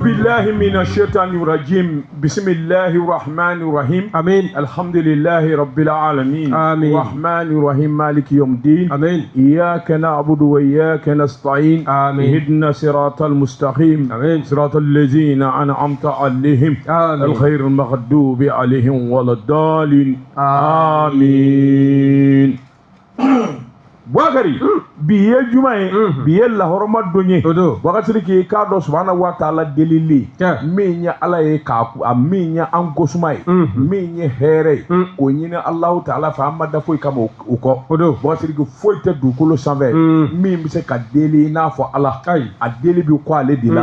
بالله من الشيطان الرجيم بسم الله الرحمن الرحيم آمين. الحمد لله رب العالمين آمين. الرحمن الرحيم مالك يوم الدين آمين. إياك نعبد وإياك نستعين آمين. اهدنا الصراط المستقيم آمين. صراط الذين أنعمت عليهم آمين. الخير المغضوب عليهم ولا الضالين آمين. Wakari biye jumaye biye la horma donye Odo. wakati ki ka do subhanahu wa ta'ala delili Yeah. minya ala ye ka minya an gosumai minya here o nyina Allah ta'ala fa amada foi kama uko Odo. wakati ki foi te dukolo sanfɛ min bi se ka deli n'a fɔ ala Ayi. a deli bi ko ale de la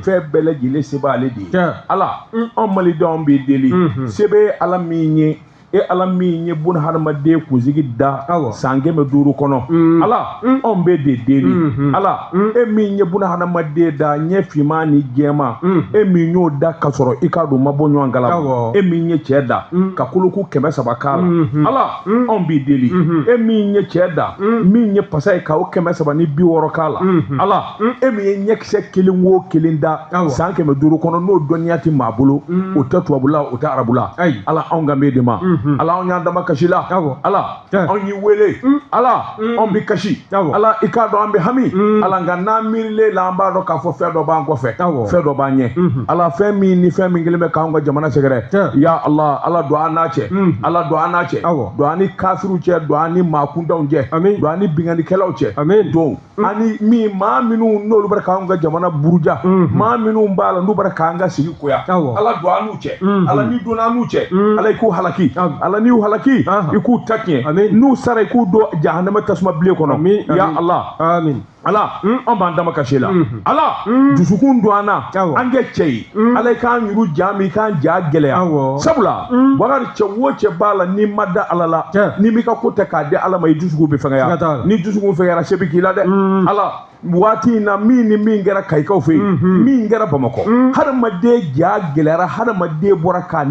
fɛn bɛɛ lajɛlen se b'ale de ye Yeah. ala an malidenw bɛ deli sebe ala min ye e ala min ye bun hadamaden kunsigi da Awɔ. san 500 kɔnɔ ala anw bɛ de deli ala e min ye bun hadamaden da ɲɛ finman ni jɛman e min y'o da ka sɔrɔ i k'a dɔn ma bɔ ɲɔgɔn kala Awɔ. e min ye cɛ da ka koloku 300 k'a la ala anw b'i deli e min ye cɛ da min ye pasa ye ka o 360 k'a la ala e min ye ɲɛkisɛ kelen o kelen da Awɔ. san 500 kɔnɔ n'o dɔnniya tɛ maa bolo o tɛ tubabula o tɛ arabula Ayi. ala anw ka bɛ de ma ala anw y'an dama kasi la Awɔ. ala Yeah. anw y'i wele ala anw bɛ kasi Awɔ. ala i k'a dɔn an bɛ hami ala nka n'an miirilen la an b'a dɔn k'a fɔ fɛn dɔ b'an kɔfɛ Awɔ. fɛn dɔ b'an ɲɛ ala fɛn min ni fɛn min kelen bɛ k'anw ka jamana sɛgɛrɛ Yeah. ya ala don an n'a cɛ ala don an n'a cɛ Awɔ. don an ni kafiru cɛ don an ni maa kuntanw cɛ Amin. don an ni bingannikɛlaw cɛ Amin. don ani min maa minnu n'olu bɛ k'anw ka jamana buruja maa minnu b'a la n'u bɛ k'an ka sigi koya Awɔ. ala don an n'u cɛ ala ni donna an n'u cɛ ala i k'u halaki Amin. ala n'i y'u halaki Aha. i k'u ta tiɲɛ Amin. n'u sara i k'u don jahanama tasuma bilen kɔnɔ Amin. ya Amin. ala Amin. ala an b'an dama kasi la ala dusukun don an na Awɔ. an kɛ cɛ ye ala i k'an yuru ja min i k'an ja gɛlɛya Awɔ. sabula bakari cɛ o cɛ b'a la n'i ma da ala la Yeah. n'i m'i ka ko tɛ k'a di ala ma i dusukun bɛ Siga fɛngɛya t'a la. ni dusukun fɛngɛyara se bɛ k'i la dɛ ala waati in na min ni min kɛra kayikaw fɛ yen min kɛra bamakɔ hadamaden ja gɛlɛyara hadamaden bɔra k'a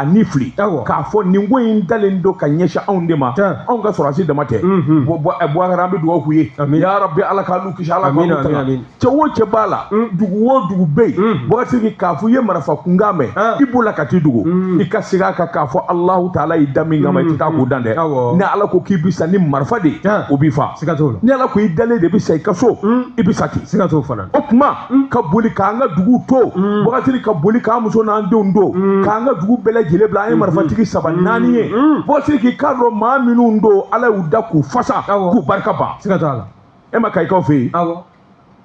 ni fili Awɔ. k'a fɔ nin ko in dalen don ka ɲɛsin anw de ma Yeah. anw ka sɔrɔsi dama tɛ Boubacar an bɛ dugawu k'u ye Amin. ya rabbi ala k'a n'u kisi ala k'a Amin, n'u amin, tanga amin. cɛ o cɛ b'a la dugu o dugu bɛ yen Boubacar k'a fɔ i ye marifa kunkan mɛn i b'o la ka t'i dugu i ka segin a kan k'a fɔ Alahu Taala y'i da min kama i tɛ taa k'o dan dɛ Awɔ. ni ala ko k'i bi sa ni marifa de Yeah. o b'i fa Siga t'o la. ni ala ko i dalen de bi sa i ka so i bi sa ten Siga t'o fana. o tuma ka boli k'an ka dugu to Boubacar ka boli k'an muso n'an denw to k'an ka dugu bɛɛ lajɛlen bila an ye marifatigi 3 4 ye Boubacar k'i k'a dɔn maa minnu don ala y'u da k'u fasa Awɔ. k'u barika ban Siga t'a la. e ma kayikaw fɛ yen Awɔ.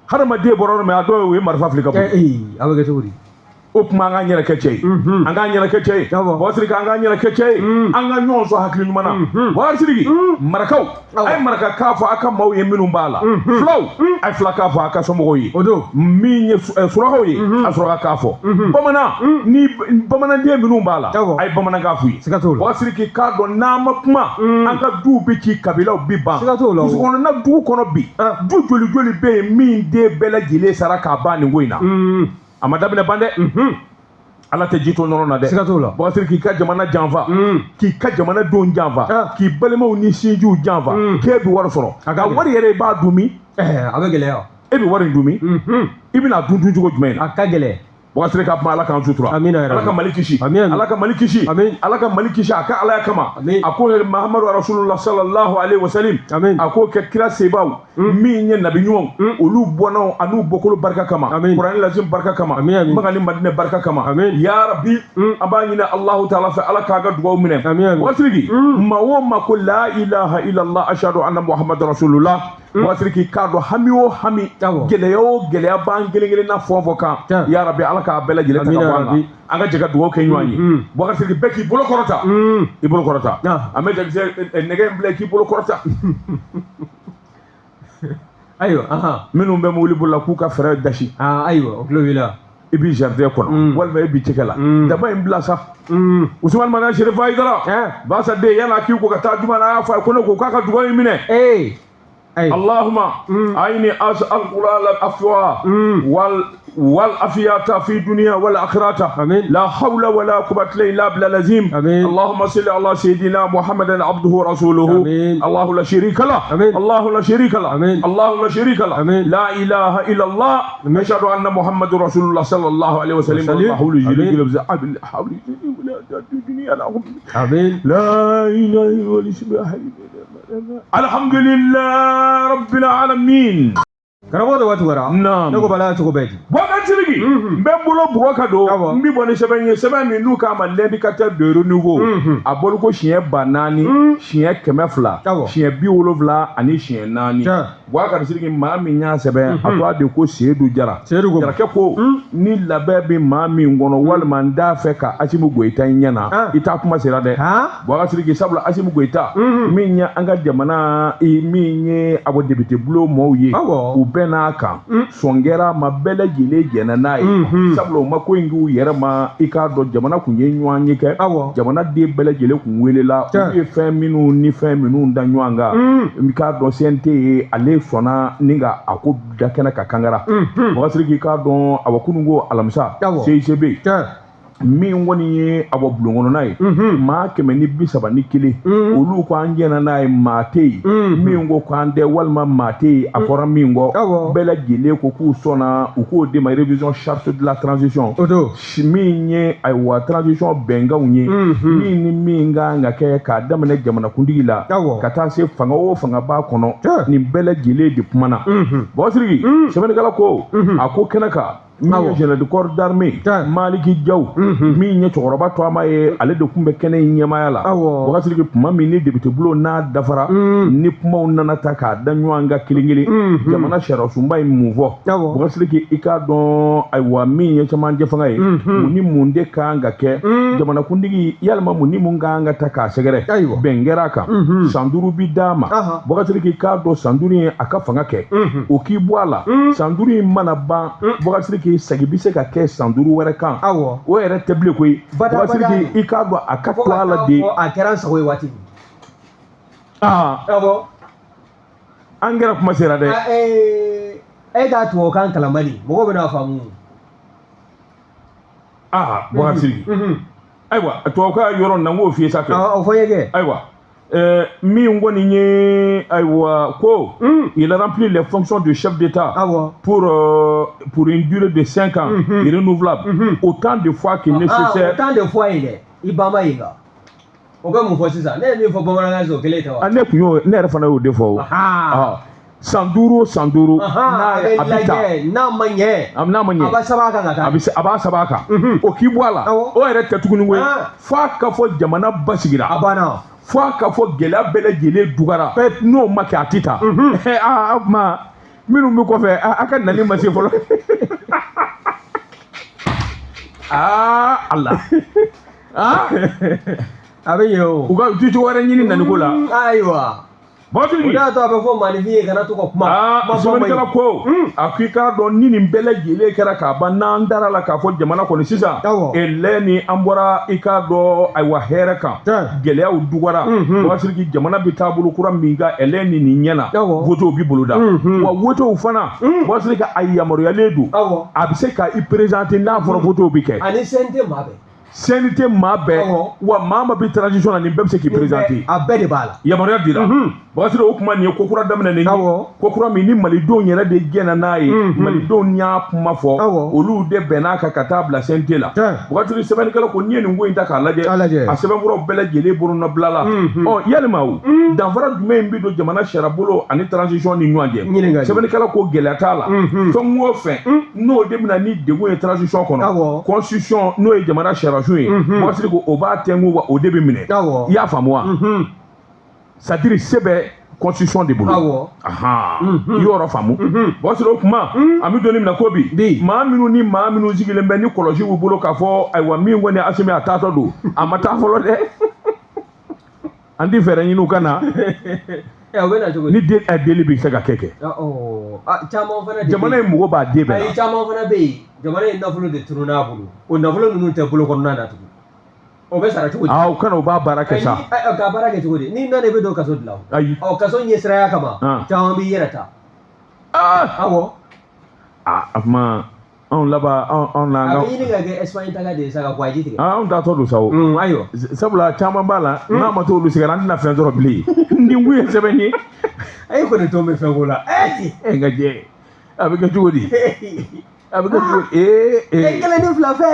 hadamaden bɔra yɔrɔ min a dɔw ye marifa fili ka bɔ A bɛ kɛ cogo di? o tuma an k'an yɛrɛ kɛ cɛ ye an k'an yɛrɛ kɛ cɛ ye Awɔ. Boubacar k'an k'an yɛrɛ kɛ cɛ ye an ka ɲɔgɔn sɔn hakili ɲuman na Boubacar marakaw Awɔ. a ye maraka k'a fɔ a ka maaw ye minnu b'a la fulaw a ye fila k'a fɔ a ka somɔgɔw ye O don. min ye surakaw ye a suraka k'a fɔ bamanan ni bamananden minnu b'a la Awɔ. a ye bamanankan f'u ye Siga t'o la. Boubacar k'a dɔn n'an ma kuma an ka duw bɛ ci kabilaw bi ban Siga t'o la o. musokɔnɔna dugu kɔnɔ bi du joli joli bɛ yen min den bɛɛ lajɛlen sara k'a ban nin ko in na a ma daminɛ ban dɛ ala tɛ ji to nɔrɔ na dɛ Siga t'o la. Boubacar k'i ka jamana janfa k'i ka jamana denw janfa k'i balimaw ni sinjiw janfa k'e bɛ wari sɔrɔ A a ka ka gɛlɛn. wari yɛrɛ i b'a dun min A bɛ gɛlɛya. e bɛ wari in dun min i bɛna dun cogo jumɛn na A ka gɛlɛn. Boubacar ka kuma ala k'an sutura Amina ya ala Rabbi. ka Mali kisi Amin, amin. ala ka Mali kisi Amin. ala ka Mali kisi a ka alaya kama Amin. a ko Mahamadu Rasulullah sallallahu alaihi wasallam Amin. a k'o kɛ kira sebaw min ye nabi ɲumanw olu bɔnnaw an'u bɔkolo barika kama Amin. kuranɛ lazim barika kama Amin, amin. Magali Madinɛ barika kama Amin. ya rabbi an b'a ɲini Allahu Taala fɛ ala k'a ka dugawu minɛ Amin, amin. Boubacar maa o maa ko la ilaha illallah ashhadu anna Muhammadu Rasulullah Boubacar k'a dɔn hami o hami Awɔ. gɛlɛya o gɛlɛya b'an kelen kelen na fɛn o fɛn kan Ja. ya rabbi ala k'a bɛɛ lajɛlen ta Amina ka bɔ ya an Rabbi. kan an ka jɛ ka dugawu kɛ ɲɔgɔn ye Boubacar bɛɛ k'i bolo kɔrɔta i bolo kɔrɔta Ah. an bɛ jakisɛ nɛgɛ in bila k'i bolo kɔrɔta Ayiwa. minnu bɛ mobili bolo la k'u ka fɛɛrɛ dasi Ayiwa. O tulo b'i la. i b'i jardin kɔnɔ walima i b'i tɛgɛ la daba in bila sa Usman Magan Sherifa Aidara Basa den yana k'i ko ka taa juma na a y'a fɔ a ye ko ne ko k'a ka dugawu in minɛ اللهم أيني أسألك العفو والعافية في الدنيا والآخرة لا حول ولا قوة إلا بالله العظيم اللهم صل على سيدنا محمد عبده ورسوله الله لا شريك له الله لا شريك له الله لا شريك له لا إله إلا الله أشهد أن محمد رسول الله صلى الله عليه وسلم الله حول جل حول لا إله إلا الله الحمد لله رب العالمين karamɔgɔ waati wɛrɛ ne ko bala cogo bɛɛ di Bwagatiri mbe bolo bwaka do mbi bone sɛbɛn min n'u k'a ma l'indicateur de renouveau a bolo ko siɲɛ 4 siɲɛ 100 siɲɛ 70 ani siɲɛ 4 Bwakari Sidiki maa min y'a sɛbɛn a to a de ko Seydou Jara Jarakɛ ko ni labɛn bɛ maa min kɔnɔ walima n t'a fɛ ka Asimu Goyita ɲɛna i t'a kuma sera dɛ Bwakari Sidiki sabula Asimu Goyita min ye an ka jamana min ye abo député bulo mɔɔw ye u bɛɛ n'a kan sɔngɛra ma bɛɛ lajɛlen jɛnna n'a ye sabula u ma ko in k'u yɛrɛ ma i k'a dɔn jamana kun ye ɲɔgɔn ye kɛ jamana den bɛɛ lajɛlen kun welela u ye fɛn minnu ni fɛn minnu da ɲɔgɔn kan i k'a dɔn CNT ye ale sɔnna ni ka a ko da kɛnɛ ka kangara Bwakari k'i k'a dɔn a kunun ko alamisa CICB min kɔni ye a bɔ bulon kɔnɔ n'a ye maa 131 olu ko an jɛna n'a ye maa tɛ yen min ko k'an tɛ walima maa tɛ yen a fɔra min kɔ bɛɛ lajɛlen ko k'u sɔnna u k'o de ma révision charte de la transition min ye ayiwa transition bɛnkanw ye min ni min kan ka kɛ k'a daminɛ jamanakuntigi la ka taa se fanga o fanga b'a kɔnɔ nin bɛɛ lajɛlen de kumana Bwakari sɛbɛnnikɛla ko a ko kɛnɛ kan min ye général de corps d'armée Maliki Diaw min ye cɛkɔrɔba tɔgɔma ye ale de kun bɛ kɛnɛ in ɲɛmaya la Bwakari kuma min ni député bulo n'a dafara ni kumaw nana ta k'a da ɲɔgɔn kan kelen jamana sariya sunba ye mun fɔ Bwakari i k'a dɔn ayiwa min ye cɛmancɛ fanga ye mun ni mun de kan ka kɛ jamanakuntigi yalima mun ni mun kan ka ta k'a sɛgɛrɛ bɛn kɛra a kan san 5 bi d'a ma Bwakari k'a dɔn san 5 ye a ka fanga kɛ o k'i bɔ a la san 5 in mana ban Bwakari k'i sagi bɛ se ka kɛ san 5 wɛrɛ kan o yɛrɛ tɛ bilen koyi Bwakari i k'a dɔn a ka to a la de a kɛra n sago ye waati min an kɛra kuma sera dɛ e t'a tubabukan kalamani mɔgɔw bɛna faamu Bwakari ayiwa tubabukan yɔrɔ na n k'o f'i ye sa kɛ o fɔ n ye kɛ ayiwa min kɔni ye ayiwa ko il a rempli les fonctions de chef d'État pour une durée de 5 ans renouvelable autant de fois que nécessaire autant de fois in dɛ i ba ma yen kan o bɛ mun fɔ sisan ne ye min fɔ bamanankan so kelen tɛ wa ne kun y'o ne yɛrɛ fana y'o de fɔ o san 5 o san 5 n'a bɛ taa n'a ma ɲɛ n'a ma ɲɛ a b'a saba kan ka taa a b'a saba kan o k'i bɔ a la o yɛrɛ tɛ tuguni koyi f'a ka fɔ jamana basigira a banna fo a ka fɔ gɛlɛya bɛɛ lajɛlen dugara n'o ma kɛ a tɛ taa o tuma minnu bɛ kɔfɛ a ka nali ma se fɔlɔ Ala a bɛ yen o u ka tutu wɛrɛ ɲini naniko la ayiwa Bwakari o de y'a to a bɛ fɔ maanifin ye kana to ka kuma sɛbɛnnikɛla ko a k'i k'a dɔn ni nin bɛɛ lajɛlen kɛra k'a ban n'an dara la k'a fɔ jamana kɔni sisan elɛ ni an bɔra i k'a dɔn ayiwa hɛrɛ kan gɛlɛyaw dugara Bwakari jamana bɛ taa bolo kura min ka elɛ ni nin ɲɛna votew bi boloda wa votew fana Bwakari ka a yamaruyalen don a bɛ se ka i présenter n'a fɔra votew bi kɛ ani CNT maa bɛɛ CNT maa bɛɛ wa maa ma bi transition na nin bɛɛ bɛ se k'i présenter a bɛɛ de b'a la yamaruya dira Bwakari o kuma nin ye ko kura daminɛnen ye ko kura min ni malidenw yɛrɛ de jɛnna n'a ye malidenw y'a kuma fɔ olu de bɛnn'a kan ka taa bila CNT la Bwakari sɛbɛnnikɛla ko n'i ye nin ko in ta k'a lajɛ a sɛbɛnfuraw bɛɛ lajɛlen bolonɔbila la yalima o danfara jumɛn bɛ don jamana sariya bolo ani transition ni ɲɔgɔn cɛ sɛbɛnnikɛla ko gɛlɛya t'a la fɛn o fɛn n'o de bɛna ni degun ye transition kɔnɔ constitution n'o ye jamana sariyasun ye Bwakari ko o b'a tɛnku wa o de bɛ minɛ i y'a faamu wa c'est-à-dire se bɛ constitution de bolo i y'o faamu Bwakari o kuma an bɛ don min na ko bi maa minnu ni maa minnu sigilen bɛ ni kɔlɔsi b'u bolo k'a fɔ ayiwa min kɔni Asimi a taatɔ don a ma taa fɔlɔ dɛ an ti fɛɛrɛ ɲini u ka na ni deli bɛ se ka kɛ jamana in mɔgɔ b'a den bɛɛ la caman fana bɛ yen jamana in nafolo de tunun n'a bolo o nafolo ninnu tɛ bolo kɔnɔna na tugun o bɛ sara cogo di o kana o b'a baara kɛ sa ka baara kɛ cogo di ni nana i bɛ don kaso dilan ayi kaso ɲɛ siraya kama caman b'i yɛrɛ ta awɔ a kuma anw laban anw na a bɛ ɲini ka kɛ Espagne taga de ye sa ka gwaji tigɛ anw t'atɔ don sa o ayiwa sabula caman b'a la n'a ma t'olu sɛgɛrɛ an tɛna fɛn sɔrɔ bilen nin kun ye sɛbɛn ye e kɔni to bɛ fɛn ko la n ka jɛ a bɛ kɛ cogo di a bɛ kɛ cogo kelen ni fila fɛ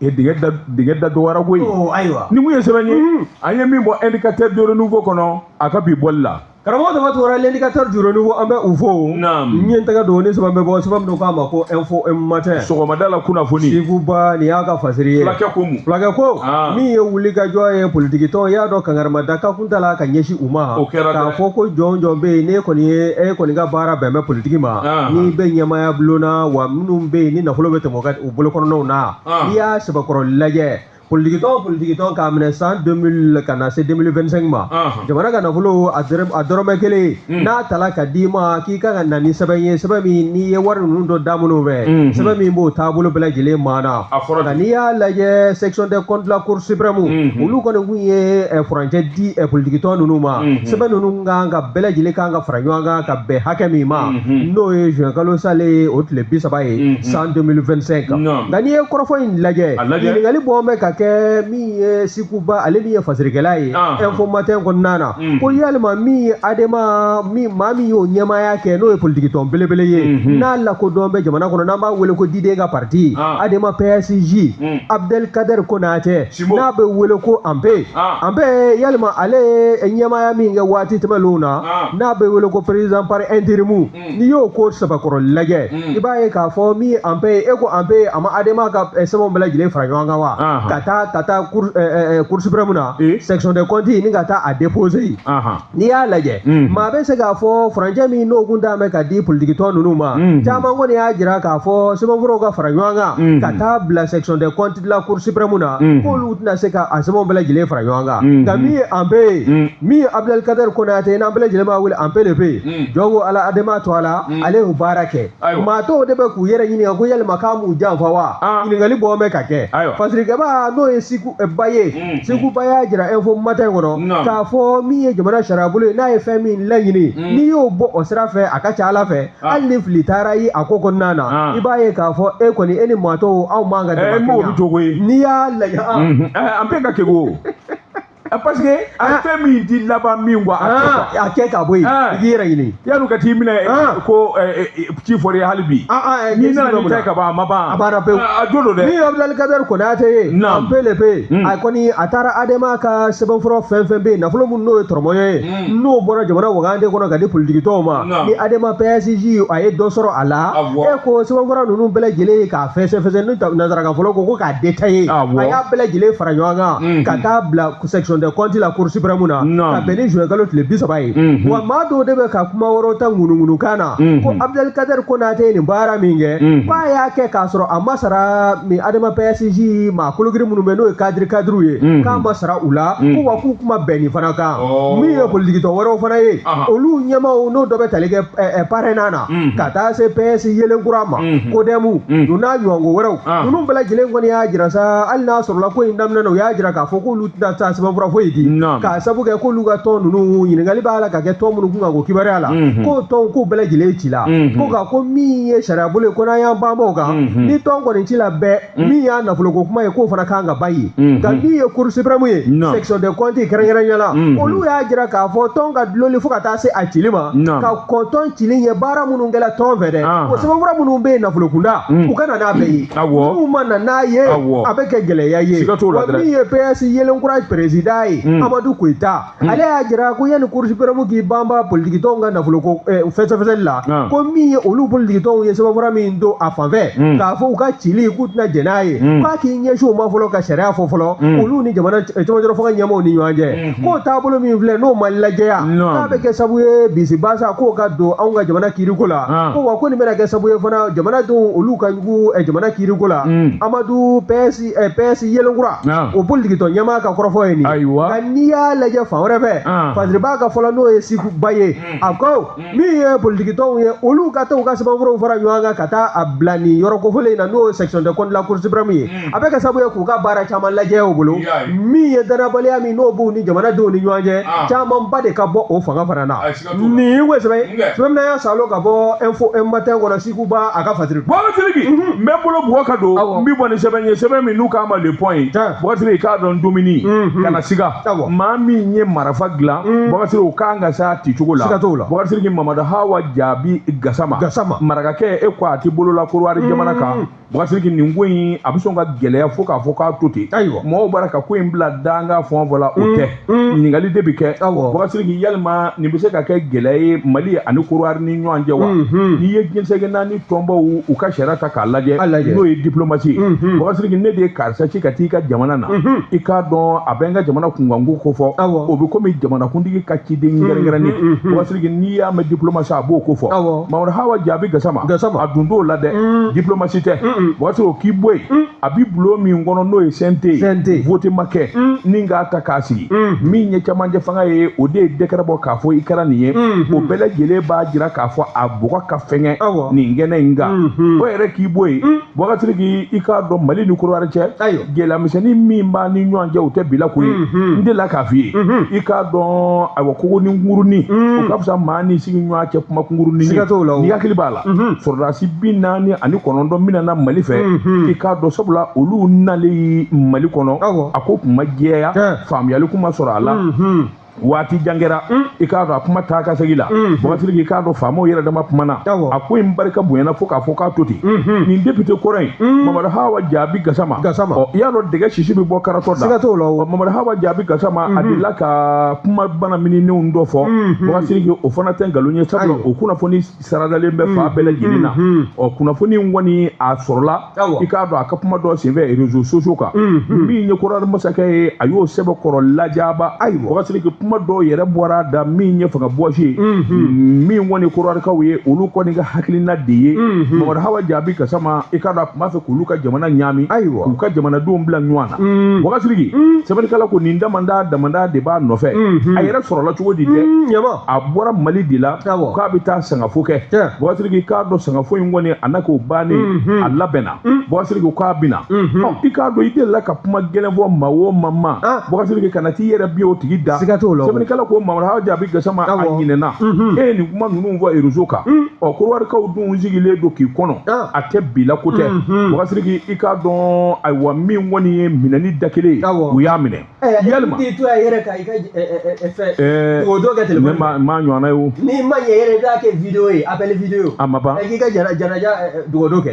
dingɛ da dɔgɔyara koyi ayiwa nin kun ye sɛbɛn ye an ye min bɔ indicateur de renouveau kɔnɔ a ka bi bɔli la karamɔgɔ dama tora l'indicateur du renouveau an bɛ u fo n ye n tɛgɛ don ni sɛbɛn bɛ bɔ sɛbɛn min k'a ma ko info matin sɔgɔmada la kunnafoni Siguba nin y'a ka fasiri ye fulakɛ ko mun fulakɛ ko min ye wuli ka jɔ ye politiki tɔn y'a dɔn kangarimada ka kun t'a la ka ɲɛsin u ma k'a fɔ ko jɔn jɔn bɛ yen ne kɔni ye e kɔni ka baara bɛn bɛ politiki ma ni bɛ ɲɛmaya bulonna wa minnu bɛ yen ni nafolo bɛ tɛmɛ u bolokɔnɔnaw na n'i y'a sɛbɛkɔrɔ lajɛ politique tɔn k'a minɛ san 2000 ka na se 2025 ma jamana ka nafolo a dɔrɔmɛ kelen n'a tala ka d'i ma k'i ka na ni sɛbɛn ye sɛbɛn min n'i ye wari ninnu dɔ da minnu fɛ sɛbɛn min b'o taabolo bɛɛ lajɛlen maana nka n'i y'a lajɛ section des comptes de la cour suprême olu kɔni kun ye furancɛ di politique tɔn ninnu ma sɛbɛn ninnu kan ka bɛɛ lajɛlen kan ka fara ɲɔgɔn kan ka bɛn hakɛ min ma n'o ye juin kalo sale o tile 30 ye san 2025 nka n'i ye kɔrɔfɔ in lajɛ ɲininkali bɔ bɛ ka kɛ min ye Siguba ale min ye fasirikɛla ye info matin kɔnɔna na ko yalima min ye maa min y'o ɲɛmaaya kɛ n'o ye politique tɔn belebele ye n'a lakodɔn bɛ jamana kɔnɔ n'an b'a wele ko Diden ka parti Adema PSG Abdelkader Konate n'a bɛ wele ko Anpe yalima ale ye ɲɛmaaya min kɛ waati tɛmɛnlenw na n'a bɛ wele ko président par intérim n'i y'o ko sabakɔrɔ lajɛ i b'a ye k'a fɔ min ye Anpe ye e ko Anpe a ma Adema ka sɛbɛnw bɛɛ lajɛlen fara ɲɔgɔn kan wa ka taa cour suprême na section des comptes ni ka taa a déposer n'i y'a lajɛ maa bɛ se k'a fɔ furancɛ min n'o kun t'a mɛn ka di politique tɔn ninnu ma caman kɔni y'a jira k'a fɔ sɛbɛnfuraw ka fara ɲɔgɔn kan ka taa bila section des comptes de la cour suprême na k'olu tɛna se ka a sɛbɛnw bɛɛ lajɛlen fara ɲɔgɔn kan nka min ye Anpe ye min ye Abdelkader Konate n'an bɛɛ lajɛlen b'a wele Anpe le pe jɔn ko ala adama to a la ale y'o baara kɛ maa tɔw de bɛ k'u yɛrɛ ɲininka ko yalima k'a m'u janfa wa ɲininkali bɔ bɛ ka kɛ fasirikɛba n'o ye Siguba ye Siguba y'a jira info matin kɔnɔ k'a fɔ min ye jamana sariya bolo ye n'a ye fɛn min laɲini n'i y'o bɔ o sira fɛ a ka ca Ala fɛ hali ni fili taara ye a ko kɔnɔna na i b'a ye k'a fɔ e kɔni e ni maa tɔw aw man ka dama kɛ n'i y'a lajɛ an bɛ ka kɛ ko parce que a ye fɛn min di laban min wa a kɛ ka bɔ yen i k'i yɛrɛ ɲini yan'u ka t'i minɛ ko ci fɔra ye hali bi n'i nana nin ta ka ban a ma ban a banna pewu a jo don dɛ min ye Abdelkader Konate ye Anpe le pe a kɔni a taara Adema ka sɛbɛnfura fɛn fɛn bɛ yen nafolo min n'o ye tɔrɔmɔɲɔ ye n'o bɔra jamana wagande kɔnɔ ka di politique tɔnw ma ni Adema PSG a ye dɔ sɔrɔ a la e ko sɛbɛnfura ninnu bɛɛ lajɛlen ka fɛsɛfɛsɛ ni nanzarakan fɔlɔ ko k'a détaillé a y'a bɛɛ lajɛlen fara ɲɔgɔn kan ka taa bila section des comptes la cour suprême na ka bɛn ni juin kalo tile 30 ye wa maa dɔw de bɛ ka kuma wɛrɛw ta ŋunuŋunu kan na ko Abdelkader Konate ye nin baara min kɛ k'a y'a kɛ k'a sɔrɔ a ma sara min Adema PSG maa kologiri minnu bɛ n'o ye cadre ye k'a ma sara u la ko wa k'u kuma bɛn nin fana kan min ye politique tɔn wɛrɛw fana ye olu ɲɛmaw n'o dɔ bɛ tali kɛ parrainage na ka taa se PS yelenkura ma Kodemu u n'a ɲɔgɔnko wɛrɛw ninnu bɛɛ lajɛlen kɔni y'a jira sa hali n'a sɔrɔla ko in daminɛ na u y'a jira k'a fɔ k'olu tɛna taa sɛbɛnfura foyi di k'a sabu kɛ k'olu ka tɔn ninnu ɲininkali b'a la ka kɛ tɔn minnu kun kan k'o kibaruya la k'o tɔn k'u bɛɛ lajɛlen ci la ko ka ko min ye sariya bolo ye ko n'an y'an banbɔ o kan ni tɔn kɔni ci la bɛɛ min y'a nafoloko kuma ye k'o fana kan ka ban yen nka min ye cour suprême ye section des comptes kɛrɛnkɛrɛnnenya la olu y'a jira k'a fɔ tɔn ka dulonli fo ka taa se a cili ma ka kɔn tɔn cili ye baara minnu kɛla tɔn fɛ dɛ o sɛbɛnfura minnu bɛ yen nafolokunda u ka na n'a bɛɛ ye n'u ma na n'a ye a bɛ kɛ gɛlɛya ye wa min ye PS yelenkura président ye Amadou Koita ale y'a jira ko yanni cour suprême k'i banba politique tɔnw ka nafoloko fɛsɛfɛsɛli la ko min ye olu politique tɔnw ye sɛbɛnfura min don a fanfɛ k'a fɔ u ka cili k'u tɛna jɛn n'a ye k'a k'i ɲɛsin o ma fɔlɔ ka sariya fɔ fɔlɔ olu ni jamana cɛmancɛ fanga ɲɛmaaw ni ɲɔgɔn cɛ k'o taabolo min filɛ n'o ma lajɛya n'a bɛ kɛ sababu ye bisibasa k'o ka don anw ka jamana kiiriko la ko wa ko nin bɛna kɛ sababu ye fana jamanadenw olu ka jugu jamana kiiriko la Amadou PS yelenkura o politique tɔn ɲɛmaa ka kɔrɔfɔ ye nin ayiwa nka n'i y'a lajɛ fan wɛrɛ fɛ Fadiriba ka fɔlɔ n'o ye Siku Ba ye a ko min ye politiki tɔnw ye olu ka taa u ka sɛbɛnfuraw fara ɲɔgɔn kan ka taa a bila nin yɔrɔ kofɔlen in na n'o ye section de compte la Cour suprême ye a bɛ kɛ sababu ye k'u ka baara caman lajɛ u bolo min ye danabaliya min n'o b'u ni jamanadenw ni ɲɔgɔn cɛ camanba de ka bɔ o fanga fana na nin ye sɛbɛn min y'a salo ka bɔ info un matin kɔnɔ Siku Ba a ka Fadiri Bɔgɔtigi n bɛ bolo bugɔ ka don n bɛ bɔ ni sɛbɛn ye sɛbɛn min n'u k'a ma le point ye Bɔgɔtigi k'a dɔn dumuni kana siga maa min ye marifa dilan Bɔgɔtigi o k'an ka s'a ti cogo la Bɔgɔtigi Mamadu Hawa Jaabi Gasama marakakɛ e ko a ti bolo la Korowari jamana kan Bɔgɔtigi nin ko in a bɛ sɔn ka gɛlɛya fo k'a fɔ k'a to ten mɔgɔw b'a ka ko in bila danga fɔn fɔ la o tɛ ɲininkali de bɛ kɛ Bɔgɔtigi yalima nin bɛ se ka kɛ gɛlɛya ye Mali ani Korowari ni ɲɔgɔn cɛ wa n'i ye diɲɛsɛgɛ naani tɔnbaw u ka sariya ta k'a lajɛ n'o ye diplomasi ye Bɔgɔtigi ne de ye karisa ci ka t'i ka jamana na i k'a dɔn a bɛ n ka jamana kunkanko ko fɔ o bɛ komi jamanakuntigi ka ciden gɛrɛgɛrɛnnen Bɔgɔtigi n'i y'a mɛn diplomasi a b'o ko fɔ Mamadu Hawa Jaabi Gasama a dun t'o la dɛ diplomasi tɛ Bɔgɔtigi o k'i bɔ yen a bi bulon min kɔnɔ n'o ye CNT vote ma kɛ ni k'a ta k'a sigi min ye camancɛ fanga ye o de ye décret bɔ k'a fɔ i kɛra nin ye o bɛɛ lajɛlen b'a jira k'a fɔ a bɔgɔ ka fɛngɛ nin kɛnɛ in kan o yɛrɛ k'i bɔ yen Bɔgɔtigi i k'a dɔn Mali ni Korowari cɛ gɛlɛyamisɛnnin min b'a ni ɲɔgɔn cɛ o tɛ bila ko ye n delila k'a f'i ye i k'a dɔn ayiwa kogo ni nkurunin o ka fisa maa ni sigi ɲɔgɔn cɛ kuma kunkurunin ye n'i hakili b'a la sɔrɔdasi 49 min nana Mali fɛ i k'a dɔn sabula olu nalen Mali kɔnɔ a ko kun ma jɛya faamuyali kuma sɔrɔ a la waati jan kɛra i k'a dɔn a kuma taa ka segin la Bɔgɔtigi i k'a dɔn faamaw yɛrɛ dama kumana a ko in barika bonyana fo k'a fɔ k'a to ten nin député kɔrɔ in Mamadu Hawa Jaabi Gasama i y'a dɔn dɛgɛ sisi bɛ bɔ karatɔ da Mamadu Hawa Jaabi Gasama a delila ka kuma bana mininenw dɔ fɔ Bɔgɔtigi o fana tɛ nkalon ye sabula o kunnafoni saradalen bɛ fa bɛɛ lajɛlen na kunnafoni in kɔni a sɔrɔla i k'a dɔn a ka kuma dɔ senfɛ réseaux sociaux kan min ye Korowari masakɛ ye a y'o sɛbɛkɔrɔ lajaaba Bɔgɔtigi kuma dɔw yɛrɛ bɔra da min ye fanga bɔsi ye min kɔni Korowari ye olu kɔni ka hakilina de ye Mamadu Hawa Jaabi Gasama i k'a dɔn a tun b'a fɛ k'olu ka jamana ɲaami k'u ka jamanadenw bila ɲɔgɔn na Bɔgɔtigi sɛbɛnnikɛla ko nin damanda de b'a nɔfɛ a yɛrɛ sɔrɔla cogo di dɛ a bɔra Mali de la k'a bɛ taa sangafo kɛ Bɔgɔtigi k'a dɔn sangafo in kɔni a na k'o bannen a labɛnna Bɔgɔtigi k'a bɛna i k'a dɔn i delila ka kuma gɛlɛn fɔ maa o maa ma Bɔgɔtigi kana t'i yɛrɛ bi o tigi da sɛbɛnnikɛla ko Mamadu Hawa Jaabi Gasama a ɲinɛna e nin kuma ninnu fɔ réseau kan Korowarikaw dun sigilen don k'i kɔnɔ a tɛ bila ko tɛ Bɔgɔtigi i k'a dɔn ayiwa min kɔni ye minɛni da kelen ye u y'a minɛ yalima ne m'a ɲɔgɔnna ye o n'i ma ɲɛ yɛrɛ i b'a kɛ vidéo ye appel vidéo a ma ban k'i ka janaja dogodo kɛ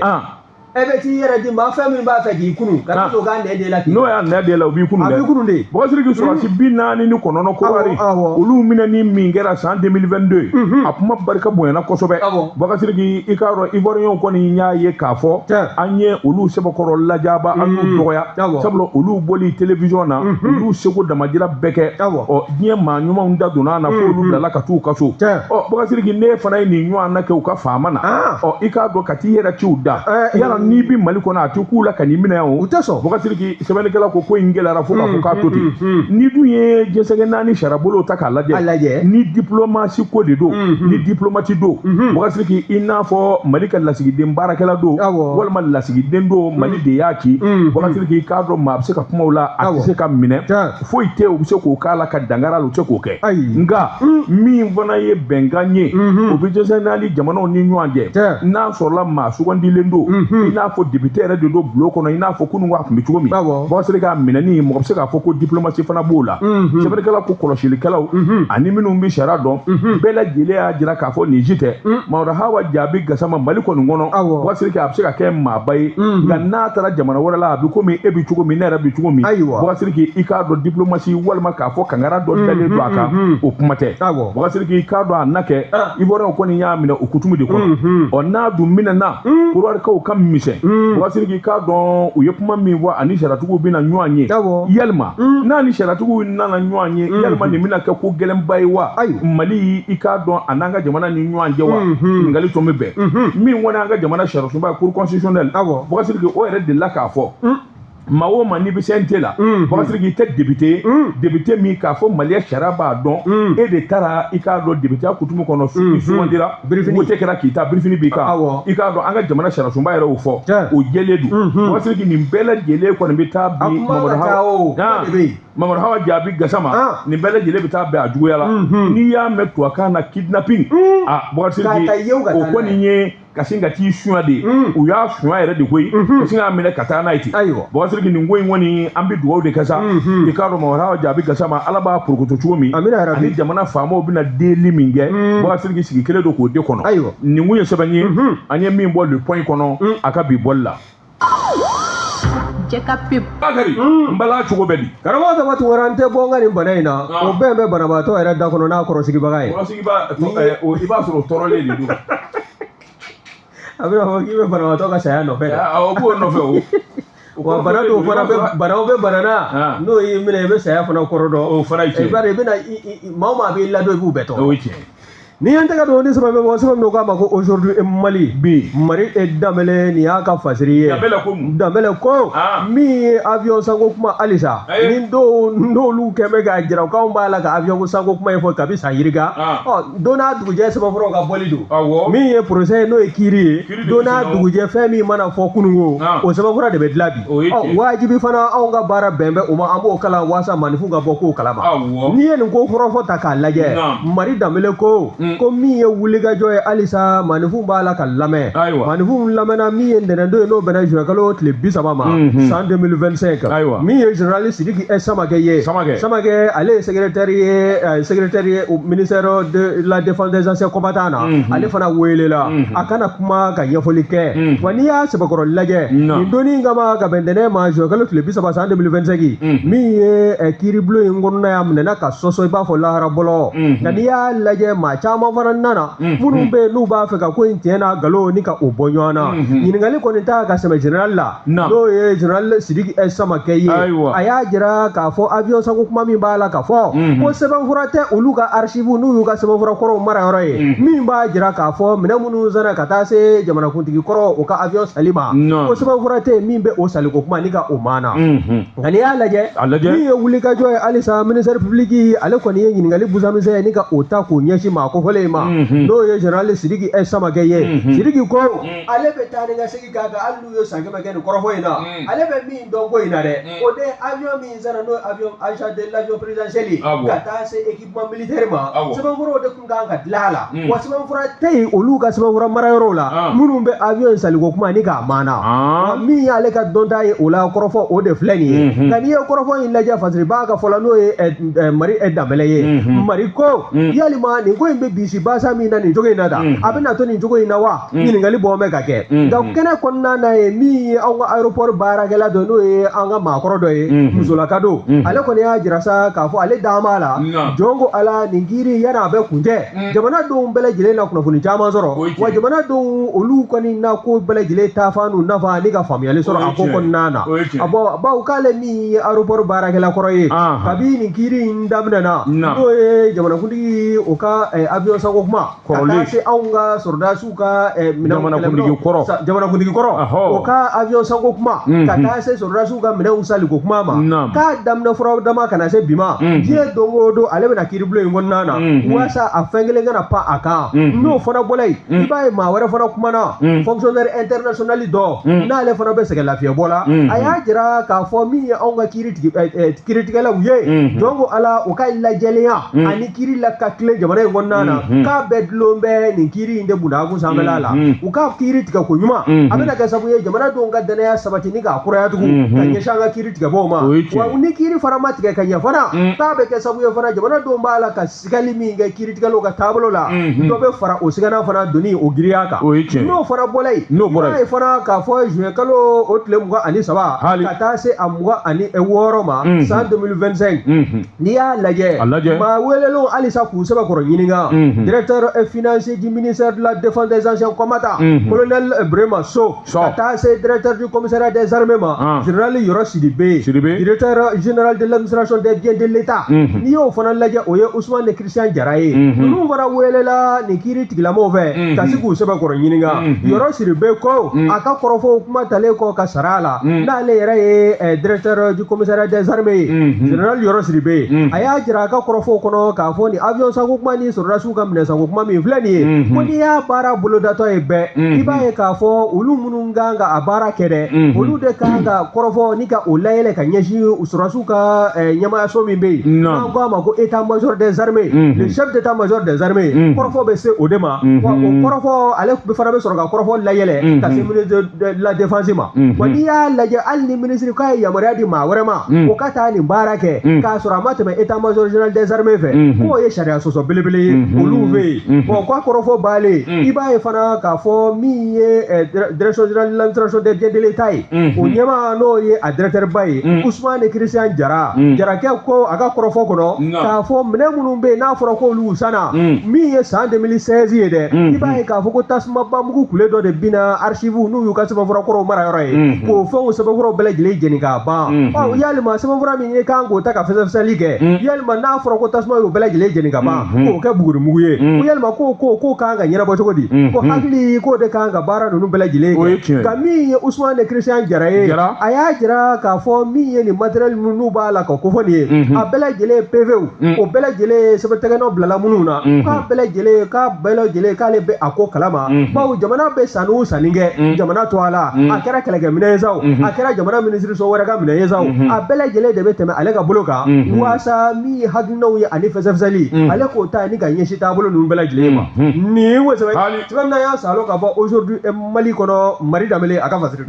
e bɛ t'i yɛrɛ di maa fɛn min b'a fɛ k'i kunu ka to k'a nɛ de la n'o y'a nɛ de la u b'i kunu dɛ a b'i kunu de Bɔgɔtigi sɔrɔdasi 49 Korowari olu minɛni min kɛra san 2022 a kuma barika bonyana kosɛbɛ Bɔgɔtigi i k'a dɔn Ivoiriyɛnw kɔni y'a ye k'a fɔ an ye olu sɛbɛkɔrɔ lajaaba an y'u dɔgɔya sabula olu bɔli télévision na olu seko damajira bɛɛ kɛ diɲɛ maa ɲumanw da donna na fo olu bilala ka t'u kaso Bɔgɔtigi ne fana ye nin ɲɔgɔn na kɛ u ka faama na i k'a dɔn ka t'i yɛrɛ ci u da yala n'i bi Mali kɔnɔ a ti k'u la ka n'i minɛ yan o tɛ sɔn Bɔgɔtigi sɛbɛnnikɛla ko in gɛlɛyara fo k'a fɔ k'a to ten ni dun ye diɲɛsɛgɛ naani sariyabolow ta k'a lajɛ ni diplomasi ko de don ni diplomati don Bɔgɔtigi i n'a fɔ Mali ka lasigiden baarakɛla don walima lasigiden don Mali de y'a ci Bɔgɔtigi k'a dɔn maa a bɛ se ka kuma o la a tɛ se ka minɛ foyi tɛ u bɛ se k'o k'a la ka dangara la u tɛ k'o kɛ nka min fana ye bɛnkan ye o bɛ diɲɛsɛgɛ naani jamanaw ni ɲɔgɔn cɛ n'a sɔrɔla maa sugandilen don i n'a fɔ député yɛrɛ de don bulon kɔnɔ i n'a fɔ kunun a tun bɛ cogo min Bɔgɔtigi ka minɛni mɔgɔ bɛ se k'a fɔ ko diplomasi fana b'o la sɛbɛnnikɛla ko kɔlɔsilikɛlaw ani minnu bɛ sariya dɔn bɛɛ lajɛlen y'a jira k'a fɔ nin si tɛ Mamadu Hawa Jaabi Gasama Mali kɔni kɔnɔ Bɔgɔtigi a bɛ se ka kɛ maaba ye nka n'a taara jamana wɛrɛ la a bɛ komi e bɛ cogo min ne yɛrɛ bɛ cogo min Bɔgɔtigi i k'a dɔn diplomasi walima k'a fɔ kangara dɔ dalen don a kan o kuma tɛ Bɔgɔtigi i k'a dɔn a na kɛ Ivoiriyɛnw kɔni y'a minɛ o kutumu de kɔnɔ n'a dun minɛna Korowarikaw ka misɛn Bɔgɔtigi k'a dɔn u ye kuma min fɔ ani sariyatigiw bɛna ɲɔgɔn ye yalima n'a ni sariyatigiw nana ɲɔgɔn ye yalima nin bɛna kɛ ko gɛlɛnba ye wa Mali i k'a dɔn a n'an ka jamana ni ɲɔgɔn cɛ wa ɲininkali tun bɛ bɛn min kɔni an ka jamana sariyasunba ye Cour constitutionnelle Bɔgɔtigi o yɛrɛ delila k'a fɔ Mawo mani bi sente la Boubacar ki tɛ député min k'a fɔ Maliya sariya b'a dɔn e de taara i k'a dɔn député kutumu kɔnɔ sugandira vote kɛra k'i ta briefing b'i kan i k'a dɔn an ka jamana sariya sunba yɛrɛ y'o fɔ o jɛlen don Boubacar ki nin bɛɛ lajɛlen kɔni bɛ taa bi Mamadou Hawa Jaabi Gassama nin bɛɛ lajɛlen bɛ taa bɛn a juguya la n'i y'a mɛn tubabukan na kidnapping Boubacar ki o kɔni ye ka sin ka t'i suɲɛ de u y'a suɲɛ yɛrɛ de koyi ka sin k'a minɛ ka taa n'a ye ten Boubacar ki nin ko in kɔni an bɛ dugawu de kɛ sa i k'a dɔn Mamadou Hawa Jaabi Gassama Ala b'a porokoto cogo min ani jamana faamaw bɛna delili min kɛ Boubacar ki sigi kelen don k'o de kɔnɔ nin kun ye sɛbɛn ye an ye min bɔ le point kɔnɔ a ka bi bɔli la Bakari n bala cogo bɛ di karamɔgɔ dama tun wɛrɛ an tɛ bɔ n ka nin bana in na o bɛɛ bɛ banabaatɔ yɛrɛ da kɔnɔ n'a kɔrɔsigibaga ye i b'a sɔrɔ o tɔɔrɔlen de don a bɛna fɔ k'i bɛ banabaatɔ ka saya nɔfɛ o b'o nɔfɛ o wa bana dɔw fana banaw bɛ bana na n'o y'i minɛ i bɛ saya fana kɔrɔ dɔn o fana ye tiɲɛ i b'a dɔn i bɛna maa o maa b'i ladon i b'u bɛɛ tɔgɔ o ye tiɲɛ ni an tɛgɛ don ni sɛbɛn bɛ bɔ sɛbɛn min k'a ma ko aujourd'hui Mali bi Mali Danbɛlɛ nin y'a ka fasiri ye Danbɛlɛ ko min ye avion sanko kuma halisa ni n'olu kɛn bɛ k'a jira k'anw b'a la ka avion sanko kuma in fɔ kabi san yirika don n'a dugujɛ sɛbɛnfuraw ka bɔli don min ye procès ye n'o ye kiiri ye don n'a dugujɛ fɛn min mana fɔ kununko o sɛbɛnfura de bɛ dilan bi wajibi fana anw ka baara bɛn bɛ o ma an b'o kalan waasa maninfin ka bɔ k'o kalama n'i ye nin ko fɔlɔfɔ ta k'a lajɛ Mali Danbɛlɛ ko min ye wulikajɔ ye halisa maninfinw b'a la ka lamɛn maninfinw lamɛnna min ye ntɛnɛndon ye n'o bɛnna juin kalo tile 30 ma san 2025 min ye général Sidiki Samakɛ ye Samakɛ ale ye secrétaire ye au ministère de la défense des anciens combattants na ale fana welela a kana kuma ka ɲɛfɔli kɛ wa n'i y'a sɛbɛkɔrɔ lajɛ nin donni kama ka bɛn ntɛnɛn ma juin kalo tile 30 san 2025 min ye kiiribulon in kɔnɔna y'a minɛna ka sɔsɔ i b'a fɔ lahara bɔlɔ nka n'i y'a lajɛ maa caman fana nana minnu bɛ n'u b'a fɛ ka ko in tiɲɛ n'a nkalon ni ka o bɔ ɲɔgɔn na ɲininkali kɔni t'a ka sɛmɛ général la n'o ye général Sidiki Samakɛ ye a y'a jira k'a fɔ avion sanko kuma min b'a la ka fɔ ko sɛbɛnfura tɛ olu ka archive n'u y'u ka sɛbɛnfura kɔrɔw mara yɔrɔ ye min b'a jira k'a fɔ minɛn minnu sɛnɛ ka taa se jamanakuntigi kɔrɔ o ka avion sali ma ko sɛbɛnfura tɛ min bɛ o saliko kuma ni ka o maana nka n'i y'a lajɛ min ye wulikajɔ ye halisa ministère public ale kɔni ye ɲininkali busamisɛn ye ni ka o ta k'o ɲɛsin maa kofɔlen ma n'o ye général Sidiki Samakɛ ye Sidiki ko ale bɛ taa ni ka segin k'a kan hali n'u ye san 100 kɛ nin kɔrɔfɔ in na ale bɛ min dɔn ko in na dɛ o de avion min sera n'o avion agent de l'avion présidentiel ka taa se équipement militaire ma sɛbɛnfuraw de tun kan ka dilan a la wa sɛbɛnfura tɛ yen olu ka sɛbɛnfura marayɔrɔw la minnu bɛ avion in saliko kuma ni k'a maana min y'ale ka dɔnta ye o la kɔrɔfɔ o de filɛ nin ye nka n'i ye kɔrɔfɔ in lajɛ fasiri b'a ka fɔlɔ n'o ye Mari Danbɛlɛ ye Mari ko yalima nin ko in bɛ bisi basa min na nin cogo in na ta a bɛ na to nin cogo in na wa ɲininkali bɔn bɛ ka kɛ nka kɛnɛ kɔnɔna na ye min ye anw ka aéroport baarakɛla dɔ n'o ye an ka maakɔrɔ dɔ ye musolaka don ale kɔni y'a jira sa k'a fɔ ale dan b'a la jɔn ko ala nin kiiri yan'a bɛ kun tɛ jamanadenw bɛɛ lajɛlen na kunnafoni caman sɔrɔ wa jamanadenw olu kɔni na ko bɛɛ lajɛlen taafan n'u nafa ni ka faamuyali sɔrɔ a ko kɔnɔna na a bawo k'ale min ye aéroport baarakɛla kɔrɔ ye kabi nin kiiri in daminɛna n'o ye jamanakuntigi o ka avion sanko kuma kɔrɔlen se anw ka sɔrɔdasiw ka jamanakuntigi kɔrɔ o ka avion sanko kuma ka taa se sɔrɔdasiw ka minɛnw saliko kuma ma k'a daminɛ fura dama ka na se bi ma diɲɛ don o don ale bɛna kiiribulon in kɔnɔna na walasa a fɛn kelen kana pan a kan n'o fana bɔla yen i b'a ye maa wɛrɛ fana kumana fonctionnaire international dɔ n'ale fana bɛ sɛgɛn lafiɲɛbɔ la a y'a jira k'a fɔ min ye anw ka kiiritigɛlaw ye jɔn ko ala o ka lajɛlenya ani kiiri la ka tile jamana in kɔnɔna na k'a bɛɛ dulon bɛ nin kiiri in de bundagun sanfɛla la u ka kiiri tigɛ ko ɲuman a bɛna kɛ sababu ye jamanadenw ka danaya sabati ni k'a kuraya tugun ka ɲɛsin an ka kiiri tigɛbaaw ma wa ni kiiri fana ma tigɛ ka ɲɛ fana k'a bɛ kɛ sababu ye fana jamanadenw b'a la ka sigali min kɛ kiiritigɛlaw ka taabolo la dɔ bɛ fara o sigana fana donni o giriya kan n'o fana bɔla yen n'a ye fana k'a fɔ juin kalo o tile 23 ka taa se a 26 ma san 2025 n'i y'a lajɛ maa welelenw halisa k'u sɛbɛkɔrɔ ɲininka directeur financier du ministère de la Défense des anciens combattants, colonel Brema So, c'est directeur du commissariat des armements, général Yoro Sidibé, directeur général de l'administration des biens de l'État. Nio fana lajɛ o ye Ousmane Christian Jara ye. Ninnu fana welela nin kiiri tigilamɔgɔw fɛ ka se k'u sɛbɛnkɔrɔ ɲininka. Yɔrɔ Sidibé ko a ka kɔrɔfɔw kuma talen kɔ ka sara a la n'ale yɛrɛ ye directeur du commissariat des armées ye général Yɔrɔ Sidibé a y'a jira a ka kɔrɔfɔw kɔnɔ k'a fɔ ni avion sanko kuma ni sɔrɔdasiw ka minɛ sanko kuma min filɛ nin ye ko n'i y'a baara bolodatɔ ye bɛɛ i b'a ye k'a fɔ olu minnu kan ka a baara kɛ dɛ olu de kan ka kɔrɔfɔ ni ka o layɛlɛ ka ɲɛsin sɔrɔdasiw ka ɲɛmaayaso min bɛ yen n'an ko a ma ko état-major des armées le chef d'état-major des armées kɔrɔfɔ bɛ se o de ma wa o kɔrɔfɔ ale fana bɛ sɔrɔ ka kɔrɔfɔ layɛlɛ ka se ministre de la défense ma wa n'i y'a lajɛ hali ni ministre k'a ye yamaruya di maa wɛrɛ ma o ka taa nin baara kɛ k'a sɔrɔ a ma tɛmɛ état-major général des armées fɛ k'o ye sariya sɔsɔ belebele ye olu fɛ yen bon k'a kɔrɔfɔ baalen i b'a ye fana k'a fɔ min ye direction générale de l'administration des biens de l'État ye o ɲɛmaa n'o ye a directeur ba ye Ousmane Christian Jara jarakɛ ko a ka kɔrɔfɔ kɔnɔ k'a fɔ minɛn minnu bɛ yen n'a fɔra k'olu sanna min ye san 2016 ye dɛ i b'a ye k'a fɔ ko tasumaba mugu kule dɔ de binna archive n'u y'u ka sɛbɛnfurakɔrɔw mara yɔrɔ ye k'o fɛnw sɛbɛnfuraw bɛɛ lajɛlen jeni k'a ban yalima sɛbɛnfura min ye kan k'o ta ka fɛsɛfɛsɛli kɛ yalima n'a fɔra ko tasuma y'o bɛɛ lajɛlen jeni ka ban k'o kɛ bugurimugu ye ko yalima k'o kan ka ɲɛnabɔ cogo di ko hakili k'o de kan ka baara ninnu bɛɛ lajɛlen kɛ nka min ye Ousmane Christian Jara ye a y'a jira k'a fɔ min ye nin matériel minnu b'a la ka kofɔ nin ye a bɛɛ lajɛlen PVw o bɛɛ lajɛlen sɛbɛntɛgɛnɛw bilala minnu na k'a bɛɛ lajɛlen k'ale bɛ a ko kalama bawo jamana bɛ sanni o sanni kɛ jamana to a la a kɛra kɛlɛkɛminɛn ye sa o a kɛra jamana minisiri so wɛrɛ ka minɛn ye sa o a bɛɛ lajɛlen de bɛ tɛmɛ ale ka bolo kan waasa min ye hakilinaw ye ani fɛsɛfɛsɛli ale k'o ta ni ka ɲɛsin taabolo ninnu bɛɛ lajɛlen ma nin ye o sɛbɛn min na y'a salo ka fɔ aujourd'hui Mali kɔnɔ Mari Danbele a ka fasiri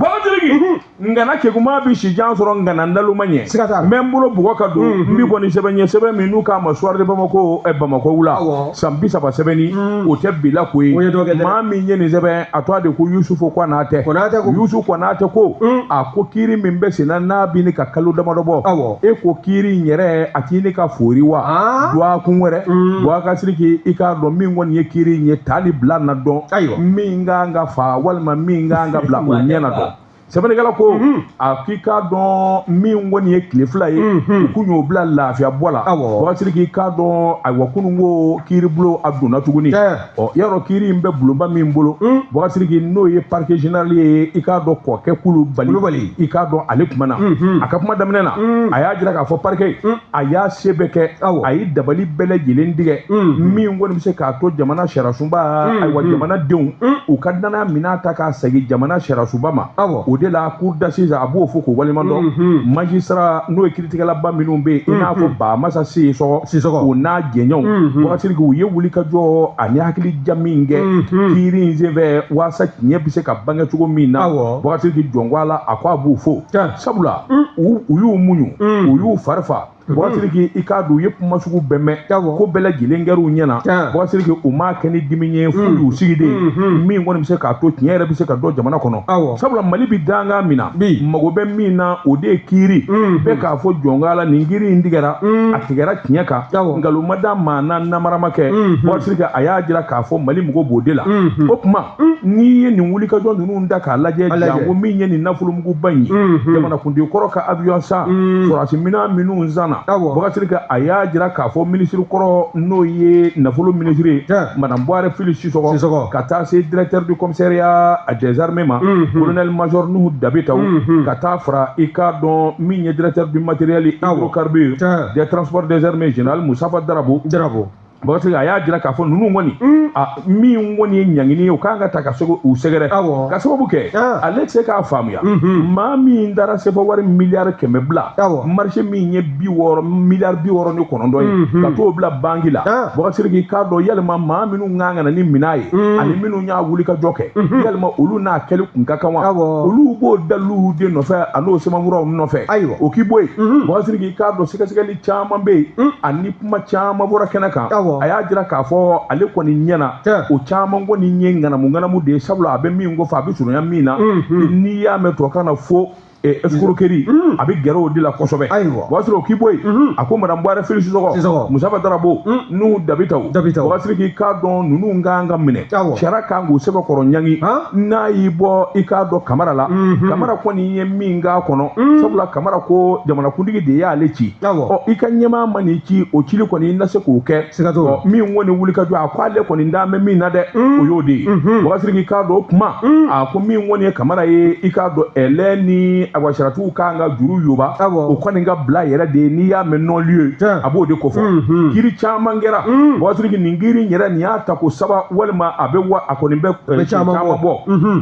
ngana keguma bi sijan sɔrɔ ngana ndalu ma ɲɛ siga t'a la n bolo bugɔ ka don n bi kɔni sɛbɛn ɲɛ sɛbɛn min n'u k'a ma soir de Bamako Bamako wula san 30 sɛbɛnni o tɛ bila ko ye maa min ye nin sɛbɛn a tɔgɔ de ko Yusufu Konate Yusufu Konate ko a ko kiiri min bɛ senna n'a bi ni ka kalo damadɔ bɔ e ko kiiri in yɛrɛ a t'i ni ka fori wa duwa kun wɛrɛ duwa ka siriki i k'a dɔn min kɔni ye kiiri in ye taali bila na dɔn min kan ka fa walima min kan ka bila o ɲɛ na dɔn sɛbɛnnikɛla ko a k'i k'a dɔn min kɔni ye tile fila ye u kun y'o bila lafiya bɔ la waati k'i k'a dɔn ayiwa kunun ko kiiri bolo a donna tuguni yarɔ kiiri in bɛ bulonba min bolo waati k'i n'o ye parquet général ye i k'a dɔn kɔkɛ kulu bali i k'a dɔn ale kuma na a ka kuma daminɛ na a y'a jira k'a fɔ parquet a y'a se bɛɛ kɛ a ye dabali bɛɛ lajɛlen tigɛ min kɔni bɛ se k'a to jamana sariyasunba ayiwa jamana denw u ka danaya minɛ ta k'a segin jamana sariyasunba ma o de la cour d'assises a b'o fɔ k'o waliman dɔn magistrat n'o ye kiiritigɛlaba minnu bɛ yen i n'a fɔ Bahamasa Sisɔkɔ o n'a jɛɲɔgɔnw wagati u ye wuli ka jɔ ani hakilija min kɛ kiiri in senfɛ waasa tiɲɛ bɛ se ka bange cogo min na wagati jɔn ko a la a ko a b'o fɔ sabula u y'u muɲu u y'u farifa waati i k'a dɔn u ye kuma sugu bɛɛ mɛn ko bɛɛ lajɛlen kɛr'u ɲɛna waati u m'a kɛ ni dimi ye f'u y'u sigi de min kɔni bɛ se k'a to tiɲɛ yɛrɛ bɛ se ka dɔn jamana kɔnɔ sabula Mali bɛ dangan min na mago bɛ min na o de ye kiiri bɛɛ k'a fɔ jɔn la nin kiiri in tigɛra a tigɛra tiɲɛ kan nkalon ma da maa na namara ma kɛ waati a y'a jira k'a fɔ Mali mɔgɔw b'o de la o tuma n'i ye nin wulikajɔ ninnu da k'a lajɛ janko min ye nin nafolomuguba in ye jamanakuntigi kɔrɔ ka avion san sɔrɔdasi minɛn minnu sanna wagati a y'a jira k'a fɔ minisiri kɔrɔ n'o ye nafolo minisiri madame Buhari Fili Sisɔkɔ ka taa se directeur du commissariat des armées ma colonel major Nuhu Dabitaw ka taa fara i k'a dɔn min ye directeur du matériel hydrocarbures des transports des armées général Musafa Darabo Bakari a y'a jira k'a fɔ ninnu kɔni min kɔni ye ɲangini ye o kan ka ta ka u sɛgɛrɛ ka sababu kɛ ale tɛ se k'a faamuya maa min taara sefa wari miliyari 100 bila marché min ye miliyari 69 ye ka t'o bila banki la Bakari k'a dɔn yalima maa minnu kan ka na ni minɛn ye ani minnu y'a wuli ka jɔ kɛ yalima olu n'a kɛli kun ka kan wa olu b'o dalilu de nɔfɛ a n'o sɛbɛnfuraw nɔfɛ o k'i bɔ yen Bakari k'a dɔn sɛgɛsɛgɛli caman bɛ yen ani kuma caman bɔra kɛnɛ kan a y'a jira k'a fɔ ale kɔni ɲɛna o caman kɔni ye ŋanamu de ye sabula a bɛ min ko fɔ a bɛ surunya min na n'i y'a mɛn tubabukan na fo escroquerie a bɛ gɛrɛ o de la kosɛbɛ o b'a sɔrɔ k'i bɔ yen a ko madame Buhari Fili Sisɔkɔ Musaba Darabo n'u Dabitaw o b'a sɔrɔ k'i k'a dɔn ninnu kan ka minɛ sariya kan k'u sɛbɛkɔrɔ ɲangi n'a y'i bɔ i k'a dɔn Kamara la Kamara kɔni ye min k'a kɔnɔ sabula Kamara ko jamanakuntigi de y'ale ci i ka ɲɛmaa ma n'i ci o cili kɔni i na se k'o kɛ min kɔni wuli ka jɔ a ko ale kɔni d'a mɛn min na dɛ o y'o de ye o b'a sɔrɔ k'i k'a dɔn o kuma a ko min kɔni ye Kamara ye i k'a dɔn ɛlɛ ni awasaratiw kan ka juru yoba o kɔni ka bila yɛrɛ de ye n'i y'a mɛn non-lieu a b'o de kofɔ kiiri caman kɛra o b'a sɔrɔ nin kiiri yɛrɛ nin y'a ta ko saba walima a bɛ a kɔni bɛ caman bɔ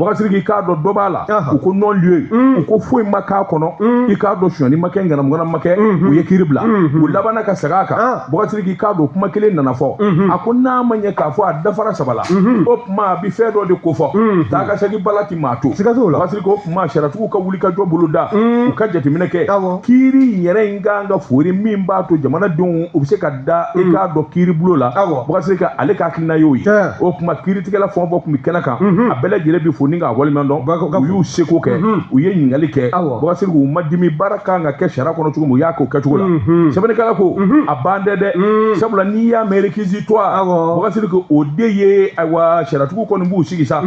o b'a sɔrɔ k'i k'a dɔn dɔ b'a la u ko non-lieu u ko foyi ma k'a kɔnɔ i k'a dɔn sonyani ma kɛ ŋanamuŋana ma kɛ u ye kiiri bila u labanna ka segin a kan o b'a sɔrɔ k'i k'a dɔn kuma kelen nana fɔ a ko n'a ma ɲɛ k'a fɔ a dafara saba la o tuma a bɛ fɛn dɔ de kofɔ taa ka segin bala ti maa to o b'a sɔrɔ k'o tuma sariyatigiw ka wuli ka jɔ bolo da u ka jateminɛ kɛ kiiri yɛrɛ in kan ka fori min b'a to jamanadenw u bɛ se ka da i k'a dɔn kiiri bulo la o b'a sɔrɔ ale ka hakilina y'o ye o tuma kiiritigɛla fɛn o fɛn tun bɛ kɛnɛ kan a bɛɛ lajɛlen bɛ fo ni k'a waleɲuman dɔn u y'u seko kɛ u ye ɲininkali kɛ o b'a sɔrɔ k'u ma dimi baara kan ka kɛ sariya kɔnɔ cogo min u y'a k'o kɛcogo la sɛbɛnnikɛla ko a ban tɛ dɛ sabula n'i y'a mɛn réquisitoire o b'a sɔrɔ k'o de ye ayiwa sariyatigiw kɔni b'u sigi sa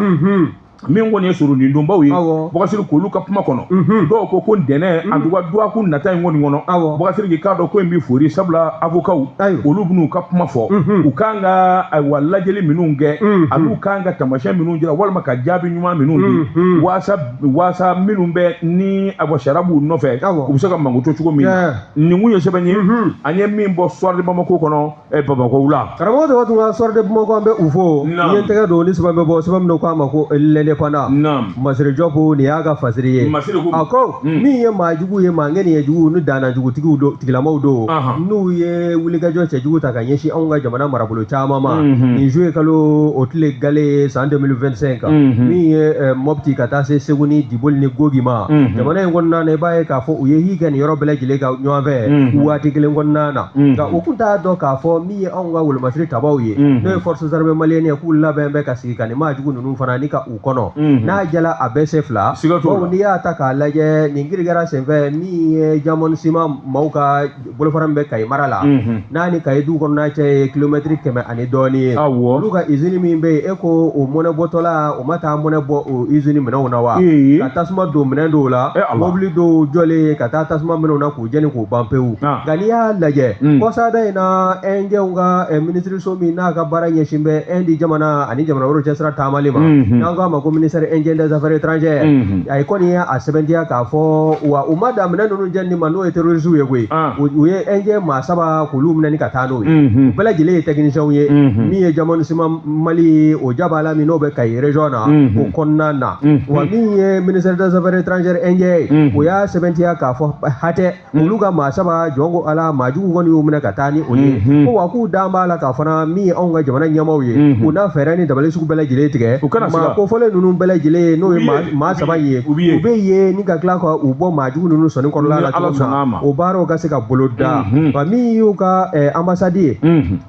min kɔni ye surunnin donbaw ye Bɔgasiri k'olu ka kuma kɔnɔ dɔw ko ntɛnɛn en tout cas duwaku nata in kɔni kɔnɔ Bɔgasiri k'i k'a dɔn ko in bɛ fori sabula avocaw olu bɛn'u ka kuma fɔ u kan ka ayiwa lajɛli minnu kɛ an'u kan ka taamasiyɛn minnu jira walima ka jaabi ɲuman minnu di waasa minnu bɛ ni ayiwa sariya b'u nɔfɛ u bɛ se ka mankuto cogo min na nin kun ye sɛbɛn ye an ye min bɔ soir de Bamako kɔnɔ Bamako la karamɔgɔ tɔgɔ tun ka soir de Bamako an bɛ u fo n ye n tɛgɛ don ni sɛbɛn bɛ bɔ sɛbɛn min k'a ma ko Masiri Jɔpu nin y'a ka fasiri ye a ko min ye maa jugu ye maa ngeni ye jugu ni danna jugutigiw tigilamaw don n'u ye wulikajɔ cɛjugu ta ka ɲɛsin anw ka jamana marabolo caman ma nin juillet kalo o tile gale san 2025 min ye Mopti ka taa se Segu ni Diboli ni Gogi ma jamana in kɔnɔna na i b'a ye k'a fɔ u ye hi kɛ nin yɔrɔ bɛɛ lajɛlen ka ɲɔgɔn fɛ waati kelen kɔnɔna na nka u tun t'a dɔn k'a fɔ min ye anw ka wolomasiri tabaw ye n'o ye forces armées maliennes ye k'u labɛn bɛ ka sigi ka nin maa jugu ninnu fana ni ka u kɔnɔ n'a jala a bɛɛ se fila bawo n'i y'a ta k'a lajɛ nin kiiri kɛra senfɛ min ye Jamon Sima maaw ka bolofara min bɛ Kayi mara la n'a ni Kayi du kɔnɔna cɛ ye kilomɛtiri 100 ani dɔɔnin ye olu ka usine min bɛ yen e ko o mɔnɛ bɔtɔla o ma taa mɔnɛ bɔ o usine minɛnw na wa ka tasuma don minɛn dɔw la mobili dɔw jɔlen ka taa tasuma minɛnw na k'u jɛni k'u ban pewu nka n'i y'a lajɛ kɔsada in na indiyɛnw ka minisiriso min n'a ka baara ɲɛsin bɛ indi jamana ani jamana wɛrɛw cɛsira taamali ma n'an k'a ma ko ministère indien des affaires étrangères a ye kɔni ye a sɛbɛntiya k'a fɔ wa u ma dan minɛn ninnu jɛni ma n'o ye terroriste ye koyi u ye indien maa saba k'olu minɛni ka taa n'o ye u bɛɛ lajɛlen ye technicien ye min ye Jamon Sima Mali o jaba la min n'o bɛ Kayi région na o kɔnɔna na wa min ye ministère des affaires étrangères indien ye o y'a sɛbɛntiya k'a fɔ hatɛ olu ka maa saba jɔn ko ala maa jugu kɔni y'u minɛ ka taa ni o ye ko wa k'u dan b'a la k'a fana min ye anw ka jamana ɲɛmaaw ye u na fɛɛrɛ ni dabali sugu bɛɛ lajɛlen tigɛ maa kofɔlen ninnu bɛɛ lajɛlen n'o ye maa saba ye u bɛ ye ni ka tila ka u bɔ maa jugu ninnu sɔnni kɔnɔna la cogo min na o baaraw ka se ka bolo da wa min y'u ka ambassade ye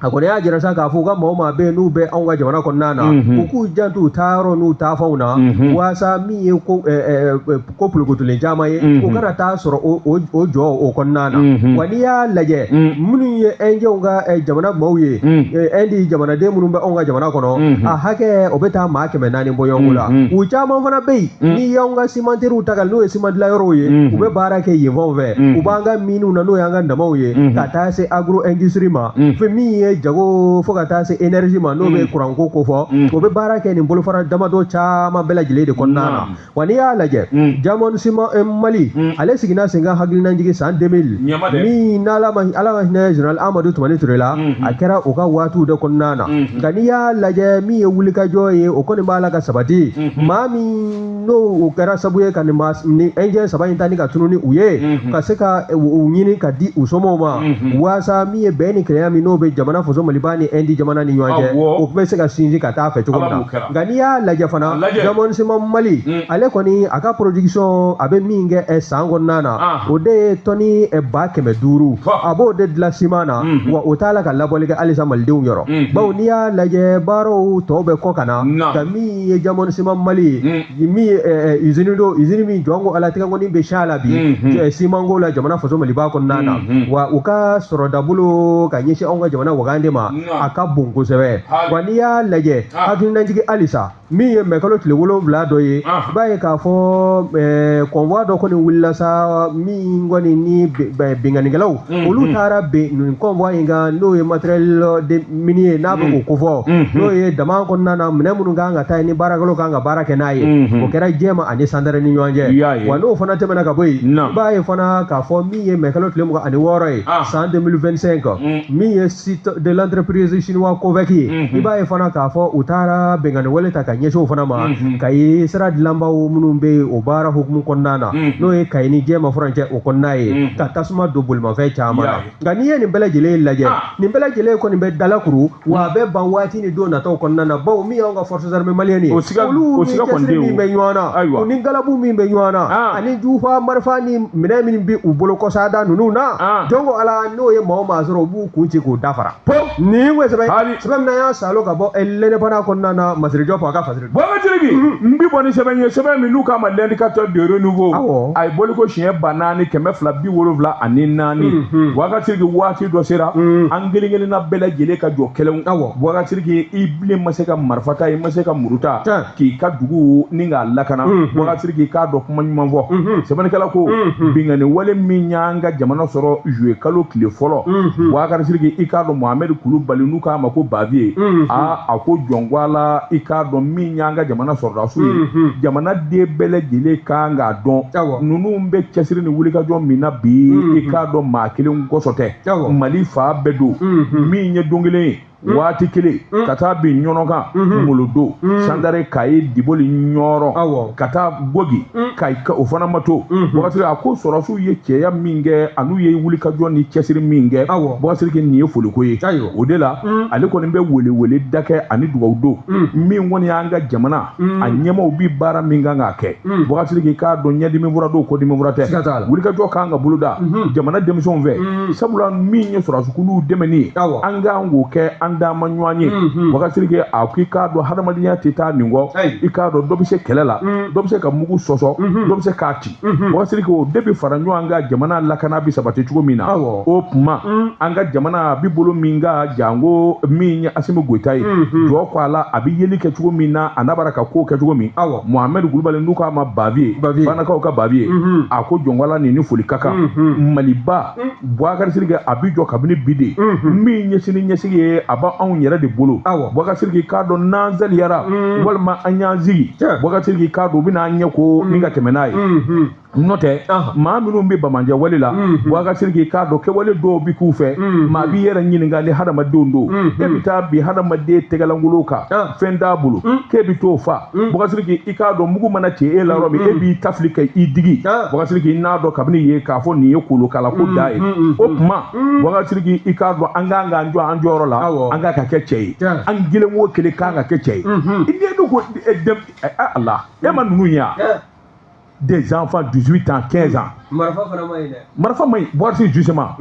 a kɔni y'a jira sa k'a fɔ u ka maa o maa bɛ yen n'u bɛ anw ka jamana kɔnɔna na u k'u janto u taayɔrɔ n'u taafɛnw na waasa min ye ko polokotolen caman ye u kana taa sɔrɔ o jɔ o kɔnɔna na wa n'i y'a lajɛ minnu ye indiyɛnw ka jamana maaw ye indi jamanaden minnu bɛ anw ka jamana kɔnɔ a hakɛ o bɛ taa maa 400 bɔ ɲɔgɔn la u caman fana bɛ yen ni y'anw ka cimenteries ta n'o ye ciment dilayɔrɔw ye u bɛ baara kɛ yen fanw fɛ u b'an ka miniw na n'o y'an ka damaw ye ka taa se agro industrie ma fɛn min ye jago fo ka taa se énergie ma n'o bɛ kuranko ko fɔ o bɛ baara kɛ nin bolofara damadɔ caman bɛɛ lajɛlen de kɔnɔna na wa n'i y'a lajɛ Jamon Sima Mali ale siginna sen kan hakilinajigi san 2000 min n'ala ma hinɛ général Amadou Toumani Touré la a kɛra o ka waatiw de kɔnɔna na nka n'i y'a lajɛ min ye wulikajɔ ye o kɔni b'a la ka sabati maa min n'o o kɛra sabu ye ka ni indiyɛn saba in ta ni ka tunu ni u ye ka se ka u ɲini ka di u somɔgɔw ma waasa min ye bɛn ni kelenya min n'o bɛ jamana faso Maliba ni indi jamana ni ɲɔgɔn cɛ o bɛ se ka sinsin ka taa fɛ cogo min na nka n'i y'a lajɛ fana Jamon Sima Mali ale kɔni a ka production a bɛ min kɛ san kɔnɔna na o de ye tɔni 500,000 a b'o de dilan ciment na wa o t'a la ka labɔli kɛ halisa malidenw yɔrɔ bawo n'i y'a lajɛ baaraw tɔw bɛ kɔ ka na ka min ye Jamon Boston Cement Mali mi izini mi jongo ala tiga ngoni be shala bi simango la jamana faso Mali ba kon nana wa uka soro dabulo ka nyeshi onga jamana wagande ma aka bongo sebe wani ya laje hakin nan jigi alisa mi ye mekalo tile wolo bla doye baye ka fo konwa do ko ni willa sa mi ngoni ni bingani galaw olu tara be nun konwa inga no ye material de minier na ko ko fo no ye dama kon nana mene munu nga tay ni baragalo nga barake naye ko kera jema ani sandare ni nyonje wano fana temena ka boy baye fana ka fo mi ye mekalo tile mo ani woroy en 2025 mi ye site de l'entreprise chinois Coveki baye fana ka fo utara bingani wole ta nyesho fana ma kay sira dilamba munumbe o bara hukum konnana no e kay ni jema franche o konnaye ta tasuma double ma fe chama ngani ni bela jele laje ni bela jele ko ni be dalakuru wa be banwati ni do na to konnana baw mi nga forces armées maliennes o siga konde mi be nywana ni galabu mi be nywana ani jufa marfa ni minami bi u bolo ko sada nunu na jongo ala no ye maw ma zoro bu kunci ko dafara ni ngwe sebe na ya salo ka bo elle ne bana konnana masri jopo aka Bogatirigi mbi boni sebe mi nuka ma l'indicateur de renouveau ay boli ko chien banani keme fla bi wolovla ani nani Bogatirigi wati do sera angelingeli na bela jele ka jo kelen Bogatirigi ibli maseka marfata maseka muruta ki ka dugu ninga lakana Bogatirigi ka do kuma nyuma vo sebani kala ko bingani wale minyanga jamana soro jouer kalo kile folo Bogatirigi ikado Mohamed Koulibaly nuka ma ko bavie ako jongwala ikado nyanga jamana sordasu jamana de bele jele kanga don nunu be kesiri ni wulika jo mina bi ikado ma kelen gosote Mali fa bedo mi nye dongele waati kele kata bi nyonoka muludo sandare kai diboli nyoro kata gogi kai ka ofana mato bokatiri ako sorasu ye cheya minge anu ye wulika jo ni kesiri minge bokatiri ke niye foliko ye odela ale ko nimbe wele dake ani duwdo mi woni anga jamana anyema obi bara minga ngake bokatiri ke ka do nyadi mi burado ko di mi burate wulika jo kanga buluda jamana demission ve sabula mi nye sorasu kulu demeni anga ngoke anda manywanye wakasirike akika do hadamadiya teta ningo ikado dobise kelela dobise ka mugu soso dobise kati wakasirike o debi faranyo anga jamana lakana bi sabate chugo mina o puma anga jamana bibolo minga jango minya asimi goitai do kwala abi yelike chugo mina anabara ka ko ke chugo mi Mohamed Koulibaly nuka ma bavie bana ka ka bavie ako jongwala ni foli kaka maliba wakasirike abi jo kabini bide minya sini nyesige aba an yɛrɛ de bolo Bogatirigi ka dɔ nanzali yara walima an y'an zigi Bogatirigi ka dɔ bina ɲɛ ko ni ka tɛmɛ n'a ye nɔtɛ maa minnu bɛ Bamajɛ wale la Bogatirigi ka dɔ kɛwale dɔw bi k'u fɛ maa b'i yɛrɛ ɲininka ni hadamadenw don e bɛ taa bi hadamaden tɛgɛlankolon kan fɛn t'a bolo k'e bɛ t'o fa Bogatirigi i k'a dɔn mugu mana ci e la yɔrɔ min e b'i tafili kɛ i digi Bogatirigi n'a dɔn kabini ye k'a fɔ nin ye kolokala ko da ye o tuma Bogatirigi i k'a dɔn an k'an k'an jɔ an jɔyɔrɔ la an ka kɛ cɛ ye an gelen wo kelen kan ka kɛ cɛ ye i den do ko Allah e ma nunu ya des enfants 18 ans 15 ans marfa fana mai dɛ marfa mai boisi justement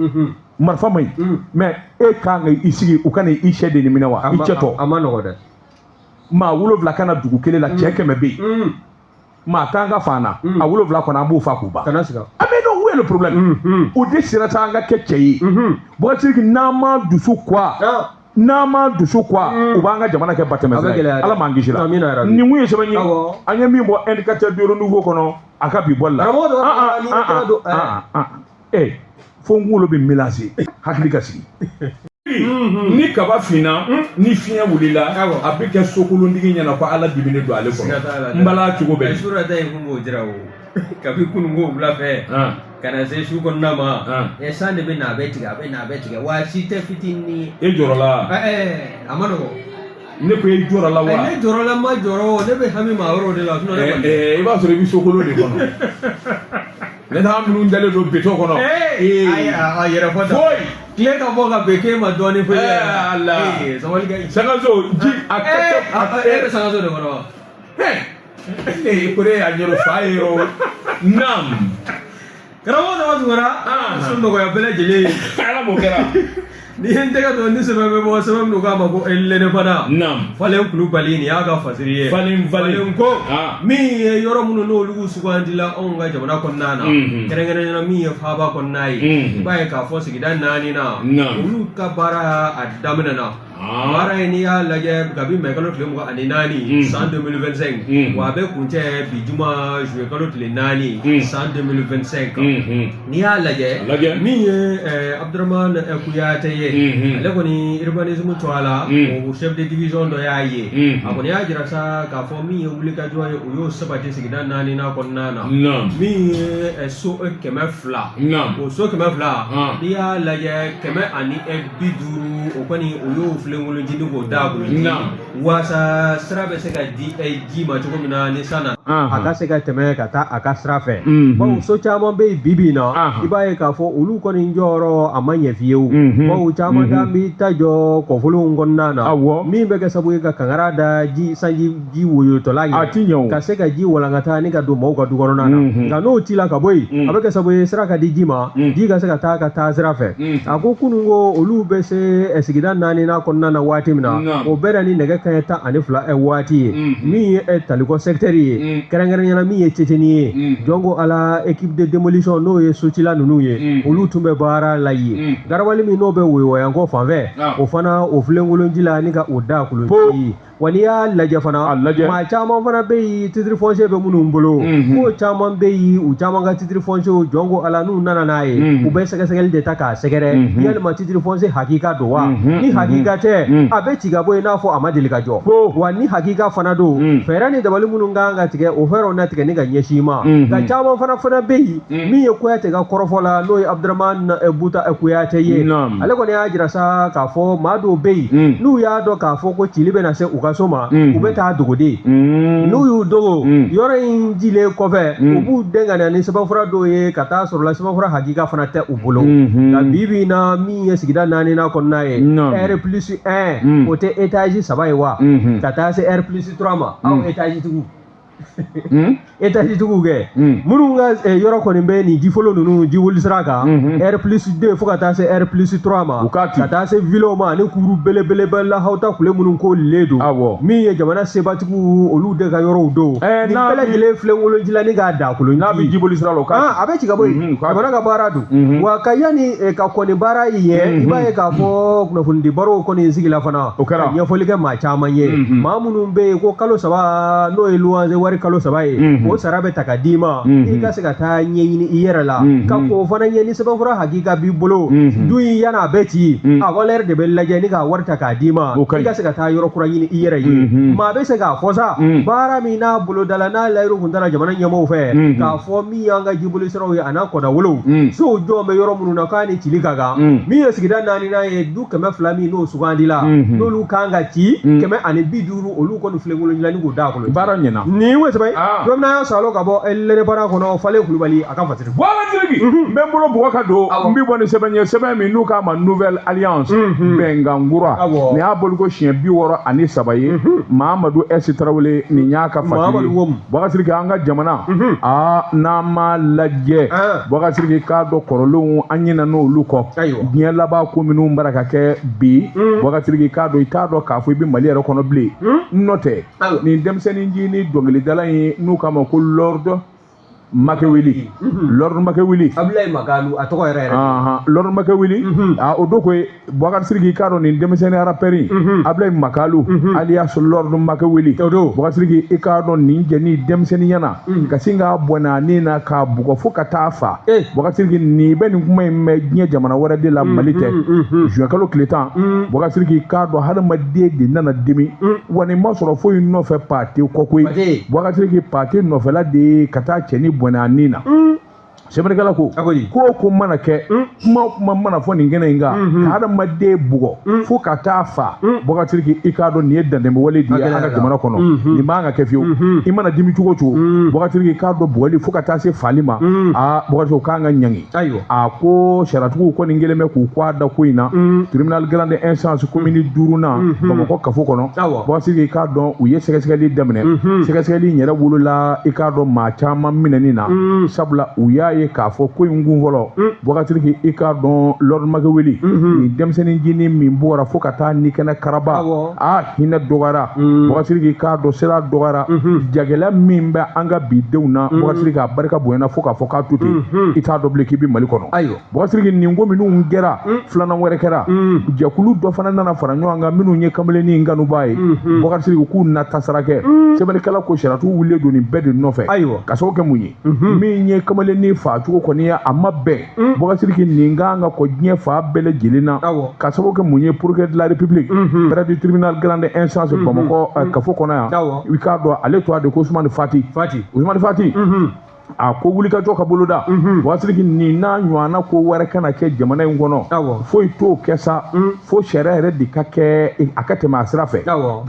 marfa mai mais e kan ga i sigi u kana i cɛ de ni minɛ wa i cɛ tɔ a ma nɔgɔ dɛ maa wolonwula kana dugu kelen la cɛ 100 bɛ yen maa kan ka fan na a wolonwula kɔnɔ an b'o fa k'u ban kana siga a bɛ dɔn où est le problème o de sera ta an ka kɛ cɛ ye Bogatirigi n'an ma dusu kwa Nama dusu kwa u b'an ka jamana kɛ batɛmɛsira Ala m'an kisi la nin mun ye sɛbɛn ye an ye min bɔ indicateur de renouveau kɔnɔ a ka bi bɔli la fo n kunkolo bɛ mélanger hakili ka sigi ni kaba finna ni fiɲɛ wulila a bɛ kɛ sokolondigi ɲɛna ko Ala dibi ne don ale kɔrɔ n bala cogo bɛɛ surata in kun b'o jira o kabi kununko wula fɛ kana se su kɔnɔna ma san de bɛ na a bɛ tigɛ wa si tɛ fitinin e jɔrɔ la a ma nɔgɔ ne ko e jɔrɔ la wa ne jɔrɔ la ma jɔrɔ ne bɛ hami maa yɔrɔ de la i b'a sɔrɔ i bɛ sokolo de kɔnɔ ne taa minnu dalen don beton kɔnɔ a yɛrɛ fɔ foyi tile ka bɔ ka bɛn k'e ma dɔɔnin foyi Sangaso ji a e bɛ Sangaso de kɔnɔ wa ko ne y'a ɲɛrɔ fa ye yɔrɔ nam karamɔgɔ dama tun kɛra sun nɔgɔya bɛɛ lajɛlen Ala m'o kɛra ni hente ka to ni sebe bo sebe no ka ma ko ellene fana falen kulubali ni aga fasiriye falen ko mi yoro muno no lugu sugandila on ga jamana kon nana kerengere na mi fa ba kon nai ba ka fo sigidan nani na ulu ka bara adamna na bara ni ya lage gabi me kalo tile mo ani nani san 2025 wa be kunche bijuma jouer kalo tile nani san 2025 ni ya lage mi Abdurrahman Kuyate ye ale koni urbanisme toala o chef de division do ya ye akoni ya jira sa ka fo mi wuli ka joye o yo sabati sigidan nani na kon nana mi so keme fla o so keme fla ni ya lage keme ani biduru o koni o yo flengolo jindi ko dagu wasa strabe se ka di ma choko mina ni sana aka se ka teme ka ta aka strafe bo so chama be bibi na ibaye ka fo ulu koni njoro amanye fieu bo chama da mi tajo ko fulu ngonna na mi be ka sabu ka kangara da ji sanji ji woyo to la ka se ka ji wala ngata ni ka do mo ka du korona na ka no tila ka boy abe ka sabu sra ka di jima di ka se ka ta strafe ako kunungo ulu be se esigida nani na konna na wati mina o bera ni nega kayata ani fula wati mi taliko secretary kerengere nyana mi ceceni jongo ala équipe de démolition no ye sotila nunu ye olu tumbe bara layi garwali mi no be wo yango fanve o fana o flengolo njila ni ka oda kulunji wani ya laje fana ma chama fana be titre foncier be munu mbolo ko chama be u chama ga titre foncier jongo ala nu nana naye u be sege de taka segere yel ma titre foncier hakika do wa ni hakika te abe tiga boy na fo amadili ka jo wani hakika fana do ferani da munu nganga tige o fero na tige ni ga nyeshima ga chama fana be mi ye ko ya te ga korofola no Abdurrahman Buta Kuyate ye ale ko ne ajira sa ka fo mado be nu ya do ka fo ko chilibe na se soma ubeta dogode no yu dogo yoro injile kofe ubu dengana ni sabafura doye kata sorola sabafura hakika fana te ubulo na bibi na mi yesigida nani na konna ye R+1 côté étage sabai wa kata se R+3 ma au étage tugu étage tugu ge murunga yoro ko nimbe ni difolo nunu di wolisraka R+2 fukata se R+3 ma kata se vilo ma ne kuru bele bella hauta kule munun ko ledo mi ye jamana sebatiku olu de ga yoro do ni bele gele flengolo jila ni ga da kulo na bi dibolisra lo ka abe chiga boy jamana ga baradu wa kayani ka ko ni bara ye ibaye ka fo kuna fundi baro ko ni sigila fana ya folike ma chama ye mamunun be ko kalo saba no eluanze wari kalo sabaye ko sarabe takadima ika se ka ta nyini iyerala ka ko fana nyini sabafura hakika bi bolo duyi yana beti a goler de bellaje ni ga warta kadima ika se ka ta yoro kura nyini iyere yi ma be se ga fosa bara mi na bolo dala na lairu hundara jamana nyamo fe ka fo mi yanga jibuli sero ya ana ko da wolo so jo me yoro munu na kani tilika ga mi yesigida nani na ye du keme flami no sugandila no lu kanga ti keme ani biduru olu ko no flengolo nyani go da ko bara nyina ni wese bay dom na salo ka bo ellene bara ko no fale kulubali aka fatiri wala tirigi membolo bo ka do mbi boni sebe mi nuka ma nouvelle alliance bengangura ni abol ko chien bi woro ani sabaye Mamadou S Traoré ni nyaka fatiri bo ka tirigi anga jamana na ma lajje bo ka tirigi ka do korolo anyina no luko bien laba ko minu mbaraka ke bi bo ka tirigi ka do itado ka fo bi mali ero kono ble note ni demseni njini dongli dalayi nuka ma ko Lord Makewili Lord Makewili Ablaye Magalu atoko rere Lord Makewili odoko Bokar Sirigi karo ni demesene raperi Ablaye Makalu alias Lord Makewili Bokar Sirigi ikado ni jeni demesene yana kasinga bwana nina ka bugo fuka tafa Bokar Sirigi ni beni kuma me jamana wara de la malite juakalo kletan Bokar Sirigi kado hada madde de nana demi woni masoro fo no fe parti kokoi Bokar Sirigi parti no fe la de kata cheni bwana nina Sebenarnya ko mana ke mana fo ningene nga kada madde bugo fo kata fa boga tirki ikado ni edda de wali di anga jamana kono ni manga ke fiu imana dimi tugo chu boga tirki kado wali fo kata se falima boga so kanga nyangi ko sharatu ko ningele me ku kwada kuina tribunal grande instance commune duruna ko ka fo kono boga tirki kado uye sekeseli demne sekeseli nyera wulula ikado ma chama minenina sabla uya ye k'a fɔ ko in kun fɔlɔ Boubacar i k'a dɔn Lord Machiavelli ni denmisɛnnin jinin min bɔra fo ka taa ni kɛnɛ karaba hinɛ dɔgɔyara Boubacar i k'a dɔn sira dɔgɔyara jagɛlɛya min bɛ an ka bi denw na Boubacar k'a barika bonyana fo k'a fɔ k'a to ten i t'a dɔn bilen k'i bɛ Mali kɔnɔ Boubacar nin ko minnu kɛra filanan wɛrɛ kɛra jɛkulu dɔ fana nana fara ɲɔgɔn kan minnu ye kamalennin kanuba ye Boubacar k'u na tasara kɛ sɛbɛnnikɛla ko sariyatu wulilen don nin bɛɛ de nɔfɛ ka sababu kɛ mun ye min ye kamalennin faa cogo kɔni ye a ma bɛn Boubacar nin kan ka kɔ diɲɛ fa bɛɛ lajɛlen na ka sababu kɛ mun ye procureur de la République près du tribunal grande instance Bamakɔ kafo kɔnɔ yan i k'a dɔn ale tɔgɔ de ko Ousmane Fati a ko wulikajɔ ka boloda Boubacar nin n'a ɲɔgɔnna ko wɛrɛ kana kɛ jamana in kɔnɔ foyi t'o kɛ sa fo sariya yɛrɛ de ka kɛ a ka tɛmɛ a sira fɛ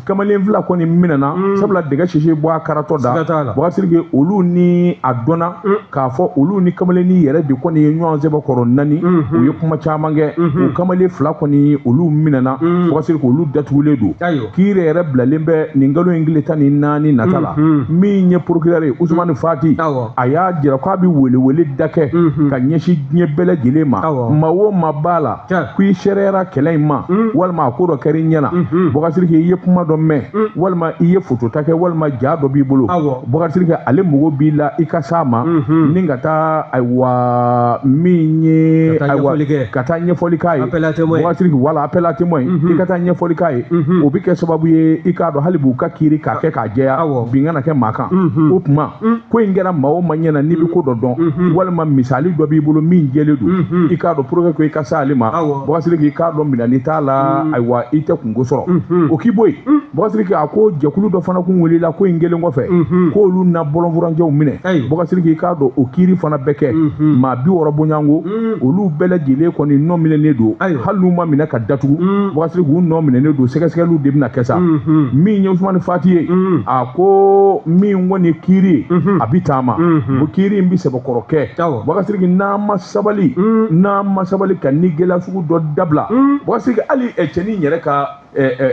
kamalen fila kɔni minɛna sabula dɛgɛ sisi bɔ a karatɔ da Boubacar olu ni a dɔnna k'a fɔ olu ni kamalennin yɛrɛ de kɔni ye ɲɔgɔn sɛbɛkɔrɔ naani u ye kuma caman kɛ o kamalen fila kɔni olu minɛna Boubacar olu datugulen don kiiri yɛrɛ bilalen bɛ nin kalo in tile 14 nata la min ye procureur ye Ousmane Fati a y'a jira k'a bɛ wele da kɛ ka ɲɛsin diɲɛ bɛɛ lajɛlen ma maa o maa b'a la ko i sɛrɛyara kɛlɛ in ma walima a ko dɔ kɛra i ɲɛna Boubacar i ye kuma dɔ mɛn walima i ye photo ta kɛ walima ja dɔ b'i bolo Boubacar ale mago b'i la i ka s'a ma ni ka taa ayiwa min ye ka taa ɲɛfɔli k'a ye Boubacar wala appel à témoin i ka taa ɲɛfɔli k'a ye o bɛ kɛ sababu ye i k'a dɔn hali b'u ka kiiri k'a kɛ k'a jɛya bin kana kɛ maa kan o tuma ko in kɛra maa o maa ɲɛna n'i bɛ ko dɔ dɔn walima misali dɔ b'i bolo min jɛlen don i k'a dɔn pour que i ka s'ale ma Boubacar i k'a dɔn minɛni t'a la ayiwa i tɛ kungo sɔrɔ o k'i bɔ yen Boubacar a ko jɛkulu dɔ fana kun wulila ko in kelen kɔfɛ k'olu na bɔlɔnfurancɛw minɛ Boubacar i k'a dɔn o kiiri fana bɛɛ kɛ maa 60 bɔɲɔgɔnko olu bɛɛ lajɛlen kɔni nɔ minɛnen don hali n'u ma minɛ ka datugu Boubacar u nɔ minɛnen don sɛgɛsɛgɛliw de bɛna kɛ sa min ye Ousmane Fati ye a ko min kɔni kiiri ye a bɛ taama o kiiri in bɛ sɛbɛkɔrɔ kɛ Boubacar n'an ma sabali ka ni gɛlɛya sugu dɔ dabila Boubacar hali cɛnin yɛrɛ ka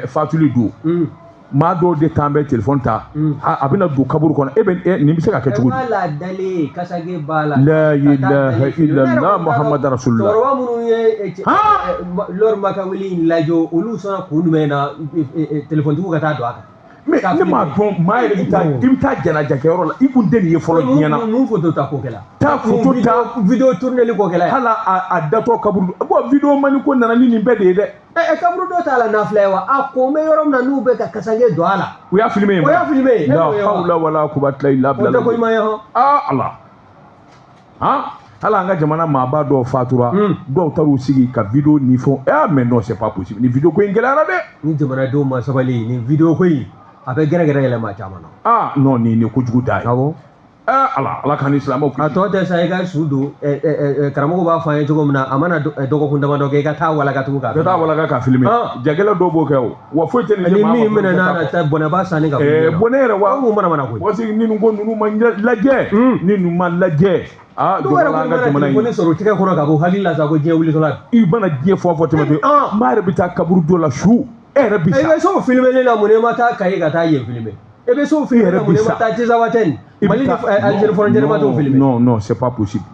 fatuli don maa dɔw de t'an bɛ téléphone ta a bɛna don kaburu kɔnɔ nin bɛ se ka kɛ cogo di la ilaha illallah Muhammad rasulullah cɛkɔrɔba minnu ye Lord Machiavelli lajɔ olu sɔnna kun jumɛn na téléphone tigiw ka taa don a kan mais ne m'a dɔn maa yɛrɛ bɛ taa i bɛ taa janajakɛyɔrɔ la i kun tɛ nin ye fɔlɔ diɲɛ na mun photo ta ko kɛla taa photo ta vidéo tourneli ko kɛla hala a datɔ kaburu bon vidéo mani ko nana ni nin bɛɛ de ye dɛ kaburu dɔ t'a la nafila ye wa a ko bɛ yɔrɔ min na n'u bɛ ka kasange don a la u y'a filmé o y'a filmé la hawla wala quwwata illa billah o tɛ ko ɲuman ye Allah hala an ka jamana maaba dɔw fatura dɔw taar'u sigi ka vidéo ni fɔ mais non c'est pas possible ni vidéo ko in gɛlɛyara dɛ ni jamanadenw ma sabali ni vidéo ko in a bɛ gɛrɛgɛrɛ yɛlɛma caman na non ni kojugu da ye ala k'an ni silamɛw kisi a tɔ tɛ sa i ka su don karamɔgɔ b'a fɔ an ye cogo min na a mana dɔgɔkun damadɔ kɛ i ka taa walaka tugun k'a walaka k'a filmer jagɛlɛ dɔw b'o kɛ o wa foyi tɛ ni min minɛna bɔnɛba sanni ka bɔnɛ yɛrɛ wa mun mana koyi parce que ni ko ninnu ma lajɛ ni ninnu ma lajɛ dɔwɛrɛ an ka jamana in ko ne sɔrɔ tigɛ kɔnɔ ka bɔ hakili la sa ko diɲɛ wulitɔla i mana diɲɛ fɔ tɛmɛ maa yɛrɛ bɛ taa kaburu dɔ la su e yɛrɛ bi sa i bɛ so filmer la mun ne ma taa Kayi ka taa yen filmer e bɛ so filmer la mun ne ma taa Tizawaten Mali ni Algérie frontière ma t'o filmer non c'est pas possible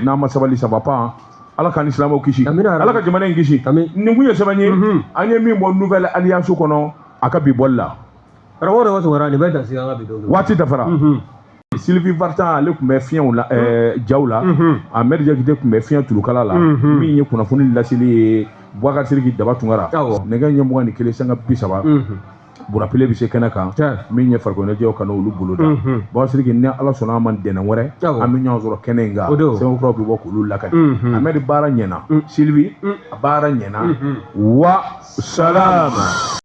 n'a ma sabali ça va pas ala k'an ni silamɛw kisi ala ka jamana in kisi nin kun ye sɛbɛn ye an ye min bɔ nouvelle alliance kɔnɔ a ka bi bɔli la karamɔgɔ dɔ tun nin bɛ dan sigi an ka bi dɔw waati dafara Sylvie Vartan ale tun bɛ fiɲɛw la jaw la Ahmed Diakité tun bɛ fiɲɛ tulukala la min ye kunnafoni laseli ye Boubacar Daba Tunkara nɛgɛ ɲɛmugan ni kelen sanga 30 burapele bɛ se kɛnɛ kan min ye farikolo ɲɛnajɛw ka n'olu bolo da Boubacar ni ala sɔnna an ma ntɛnɛn wɛrɛ an bɛ ɲɔgɔn sɔrɔ kɛnɛ in kan sɛbɛnfuraw bɛ bɔ k'olu lakali Ahmed baara ɲɛna Sylvie a baara ɲɛna wa salama